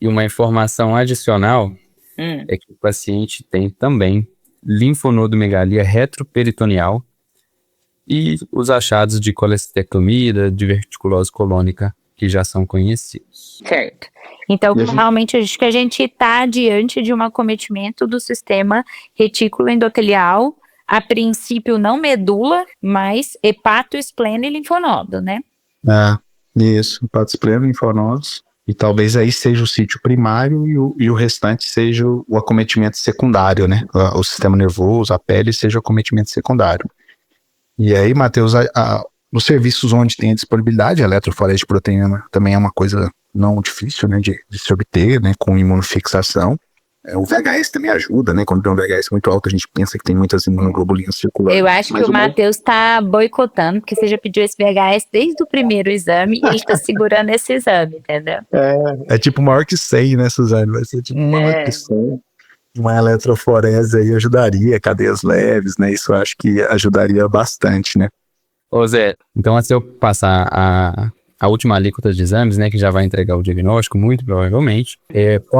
[SPEAKER 1] E uma informação adicional é que o paciente tem também linfonodomegalia retroperitoneal e os achados de colestectomia, de diverticulose colônica, que já são conhecidos.
[SPEAKER 2] Certo. Então, realmente, acho que a gente está diante de um acometimento do sistema retículo endotelial, a princípio não medula, mas hepato, espleno e linfonodo, né?
[SPEAKER 3] Isso, hepatospleno, linfonodos. E talvez aí seja o sítio primário e o restante seja o acometimento secundário, né? O sistema nervoso, a pele, seja o acometimento secundário. E aí, Matheus, nos serviços onde tem a disponibilidade, a eletroforese de proteína também é uma coisa não difícil, né, de se obter, né, com imunofixação. O VHS também ajuda, né, quando tem um VHS muito alto, a gente pensa que tem muitas imunoglobulinas circulando.
[SPEAKER 2] Eu acho que o Matheus está boicotando, porque você já pediu esse VHS desde o primeiro exame e está segurando esse exame, entendeu?
[SPEAKER 3] É tipo maior que 100, né, Suzane? Vai ser tipo maior que 100. Uma eletroforese aí ajudaria, cadeias leves, né, isso eu acho que ajudaria bastante, né.
[SPEAKER 1] Ô Zé, então antes de eu passar a última alíquota de exames, né, que já vai entregar o diagnóstico, muito provavelmente,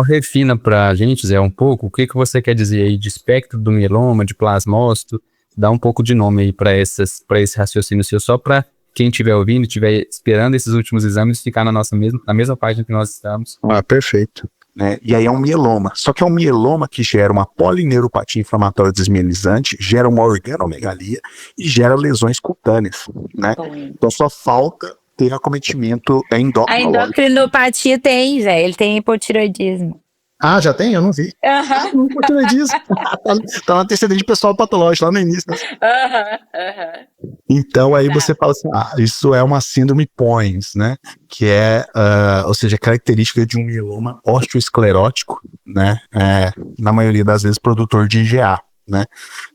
[SPEAKER 1] refina pra gente, Zé, um pouco, o que você quer dizer aí de espectro do mieloma, de plasmócito, dá um pouco de nome aí para esse raciocínio seu, só para quem estiver ouvindo, estiver esperando esses últimos exames, ficar na mesma página que nós estamos.
[SPEAKER 3] Perfeito. Né? E aí é um mieloma, só que é um mieloma que gera uma polineuropatia inflamatória desmielizante, gera uma organomegalia e gera lesões cutâneas, né? Então só falta ter acometimento endocrinológico.
[SPEAKER 2] A endocrinopatia tem, Zé, ele tem hipotireoidismo.
[SPEAKER 3] Já tem? Eu não vi. Hipotireoidismo. Tá no antecedente pessoal patológico, lá no início. Então aí você fala assim, isso é uma síndrome POEMS, né? Que é, ou seja, característica de um mieloma osteoesclerótico, né? Na maioria das vezes produtor de IgA, né?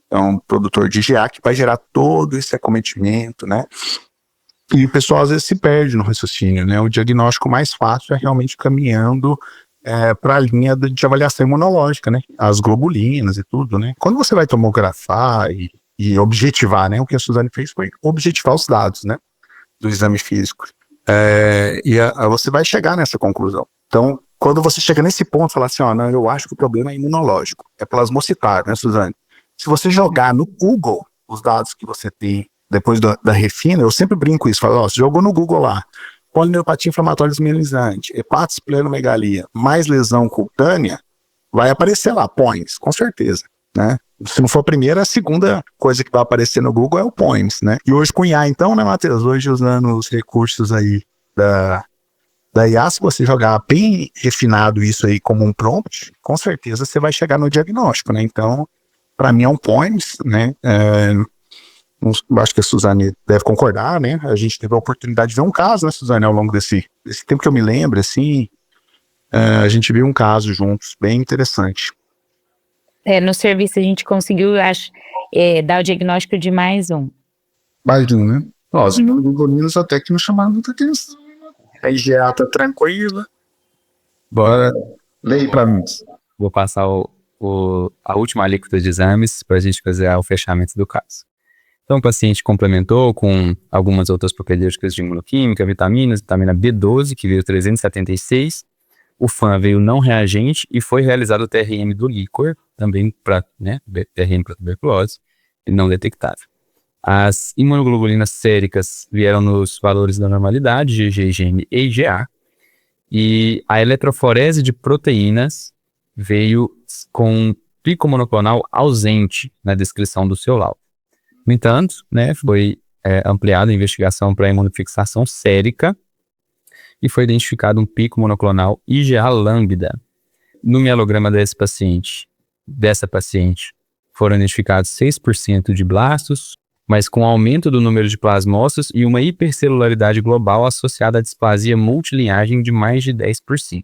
[SPEAKER 3] Então, produtor de IgA que vai gerar todo esse acometimento, né? E o pessoal às vezes se perde no raciocínio, né? O diagnóstico mais fácil é realmente caminhando para a linha de avaliação imunológica, né? As globulinas e tudo, né? Quando você vai tomografar e objetivar, né? O que a Suzane fez foi objetivar os dados, né? Do exame físico. Você vai chegar nessa conclusão. Então, quando você chega nesse ponto, fala assim, não, eu acho que o problema é imunológico, é plasmocitário, né, Suzane? Se você jogar no Google os dados que você tem depois da refina, eu sempre brinco isso, falo, você jogou no Google lá, polineuropatia inflamatória desmielizante, hepatosplenomegalia, mais lesão cutânea, vai aparecer lá, POEMS, com certeza, né? Se não for a primeira, a segunda coisa que vai aparecer no Google é o POEMS, né? E hoje com IA, então, né, Matheus? Hoje usando os recursos aí da IA, se você jogar bem refinado isso aí como um prompt, com certeza você vai chegar no diagnóstico, né? Então, para mim é um POEMS, né? Acho que a Suzane deve concordar, né? A gente teve a oportunidade de ver um caso, né, Suzane, ao longo desse tempo que eu me lembro, assim, a gente viu um caso juntos, bem interessante.
[SPEAKER 2] No serviço a gente conseguiu, acho, dar o diagnóstico de mais um.
[SPEAKER 3] Mais um, né? Os imunoglobulinos até que não chamaram muita atenção. A IgA tá tranquila. Bora, leia pra mim.
[SPEAKER 1] Vou passar a última alíquota de exames para a gente fazer o fechamento do caso. Então, o paciente complementou com algumas outras propedêuticas de imunoquímica, vitaminas, vitamina B12, que veio 376, o FAN veio não reagente e foi realizado o TRM do líquor, também para, né, TRM para tuberculose, e não detectável. As imunoglobulinas séricas vieram nos valores da normalidade, GG, IgM e IgA. E a eletroforese de proteínas veio com pico monoclonal ausente na descrição do seu laudo. No entanto, né, foi ampliada a investigação para imunofixação sérica e foi identificado um pico monoclonal IgA lambda. No mielograma dessa paciente, foram identificados 6% de blastos, mas com aumento do número de plasmócitos e uma hipercelularidade global associada à displasia multilinhagem de mais de 10%.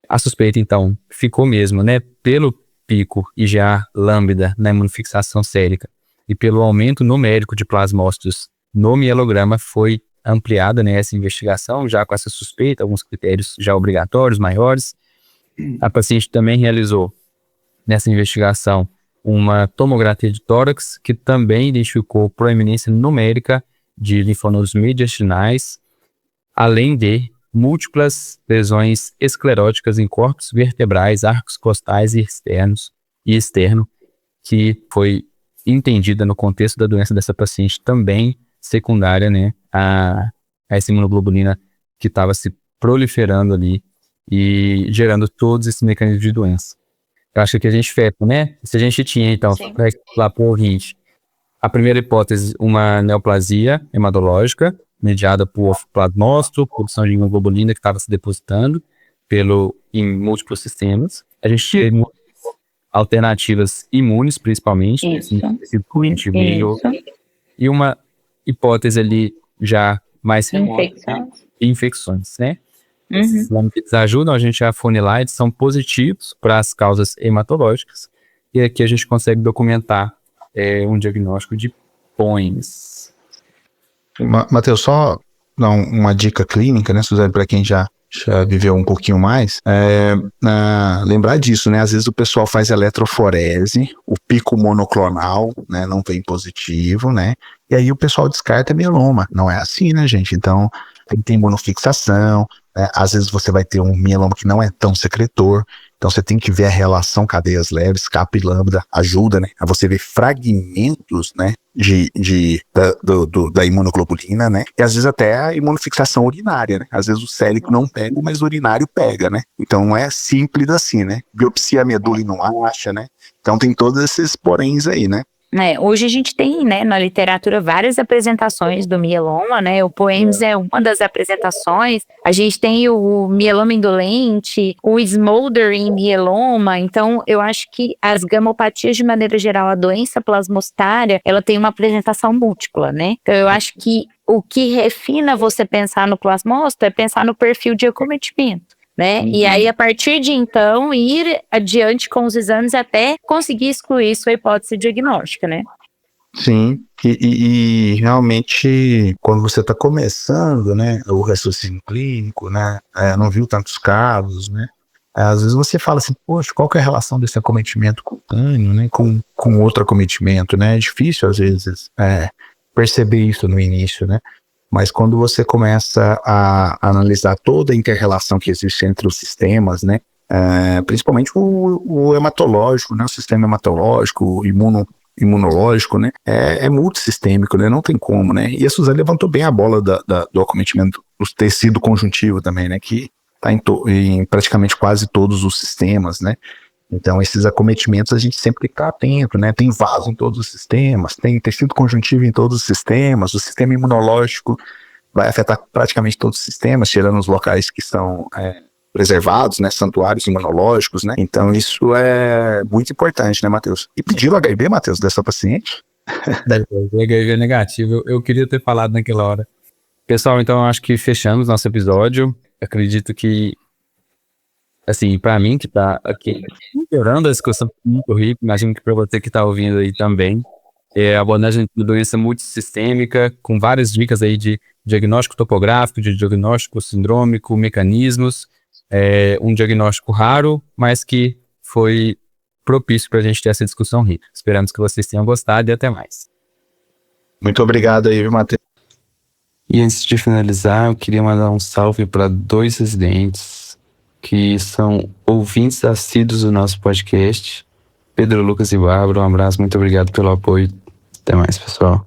[SPEAKER 1] A suspeita, então, ficou mesmo, né, pelo pico IgA lambda na imunofixação sérica e pelo aumento numérico de plasmócitos no mielograma, foi ampliada, né, essa investigação, já com essa suspeita, alguns critérios já obrigatórios, maiores. A paciente também realizou, nessa investigação, uma tomografia de tórax, que também identificou proeminência numérica de linfonodos mediastinais, além de múltiplas lesões escleróticas em corpos vertebrais, arcos costais e externo, que foi entendida no contexto da doença dessa paciente também secundária, né, a essa imunoglobulina que estava se proliferando ali e gerando todos esses mecanismos de doença. Eu acho que a gente fecha, né? Se a gente tinha, então, para lá para o ouvinte, a primeira hipótese, uma neoplasia hematológica, mediada por plasmócito, produção de imunoglobulina que estava se depositando em múltiplos sistemas. A gente tinha alternativas imunes, principalmente, e uma hipótese ali já mais remota, infecções, né? Esses exames ajudam a gente a afunilar, eles são positivos para as causas hematológicas, e aqui a gente consegue documentar um diagnóstico de POEMS.
[SPEAKER 3] Matheus, só dar uma dica clínica, né, Suzane, para quem já viveu um pouquinho mais, lembrar disso, né, às vezes o pessoal faz eletroforese, o pico monoclonal, né, não vem positivo, né, e aí o pessoal descarta mieloma, não é assim, né, gente, então tem que ter imunofixação, né? Às vezes você vai ter um mieloma que não é tão secretor, então você tem que ver a relação cadeias leves, kappa e lambda, ajuda, né, a você ver fragmentos, né, da imunoglobulina, né, e às vezes até a imunofixação urinária, né, às vezes o sérico não pega, mas o urinário pega, né, então não é simples assim, né, biopsia medula e não acha, né, então tem todos esses poréns aí, né.
[SPEAKER 2] Hoje a gente tem, né, na literatura várias apresentações do mieloma, né, o POEMS é uma das apresentações, a gente tem o mieloma indolente, o smoldering mieloma, então eu acho que as gamopatias de maneira geral, a doença plasmocitária, ela tem uma apresentação múltipla, né, então eu acho que o que refina você pensar no plasmócito é pensar no perfil de acometimento, né? E aí, a partir de então, ir adiante com os exames até conseguir excluir sua hipótese diagnóstica, né?
[SPEAKER 3] Sim, e realmente, quando você está começando, né, o raciocínio clínico, né, não viu tantos casos, né, às vezes você fala assim, poxa, qual que é a relação desse acometimento cutâneo, né, com outro acometimento, né? É difícil, às vezes, perceber isso no início, né? Mas quando você começa a analisar toda a inter-relação que existe entre os sistemas, né, principalmente o hematológico, né, o sistema hematológico, o imunológico, né, é multissistêmico, né, não tem como, né, e a Suzane levantou bem a bola do acometimento do tecido conjuntivo também, né, que está em praticamente quase todos os sistemas, né. Então, esses acometimentos a gente sempre tem que estar atento, né? Tem vaso em todos os sistemas, tem tecido conjuntivo em todos os sistemas, o sistema imunológico vai afetar praticamente todos os sistemas, tirando os locais que são preservados, né? Santuários imunológicos, né? Então, isso é muito importante, né, Matheus? E pediu o HIV, Matheus, dessa paciente?
[SPEAKER 1] HIV negativo, eu queria ter falado naquela hora. Pessoal, então, eu acho que fechamos nosso episódio. Acredito que, assim, para mim que tá aqui melhorando a discussão muito rica, imagino que para você que tá ouvindo aí também, a abordagem de doença multissistêmica, com várias dicas aí de diagnóstico topográfico, de diagnóstico sindrômico, mecanismos, um diagnóstico raro, mas que foi propício para a gente ter essa discussão rica. Esperamos que vocês tenham gostado e até mais.
[SPEAKER 3] Muito obrigado aí, Matheus.
[SPEAKER 1] E antes de finalizar, eu queria mandar um salve para 2 residentes que são ouvintes assíduos do nosso podcast, Pedro, Lucas e Bárbara. Um abraço, muito obrigado pelo apoio Até mais, pessoal.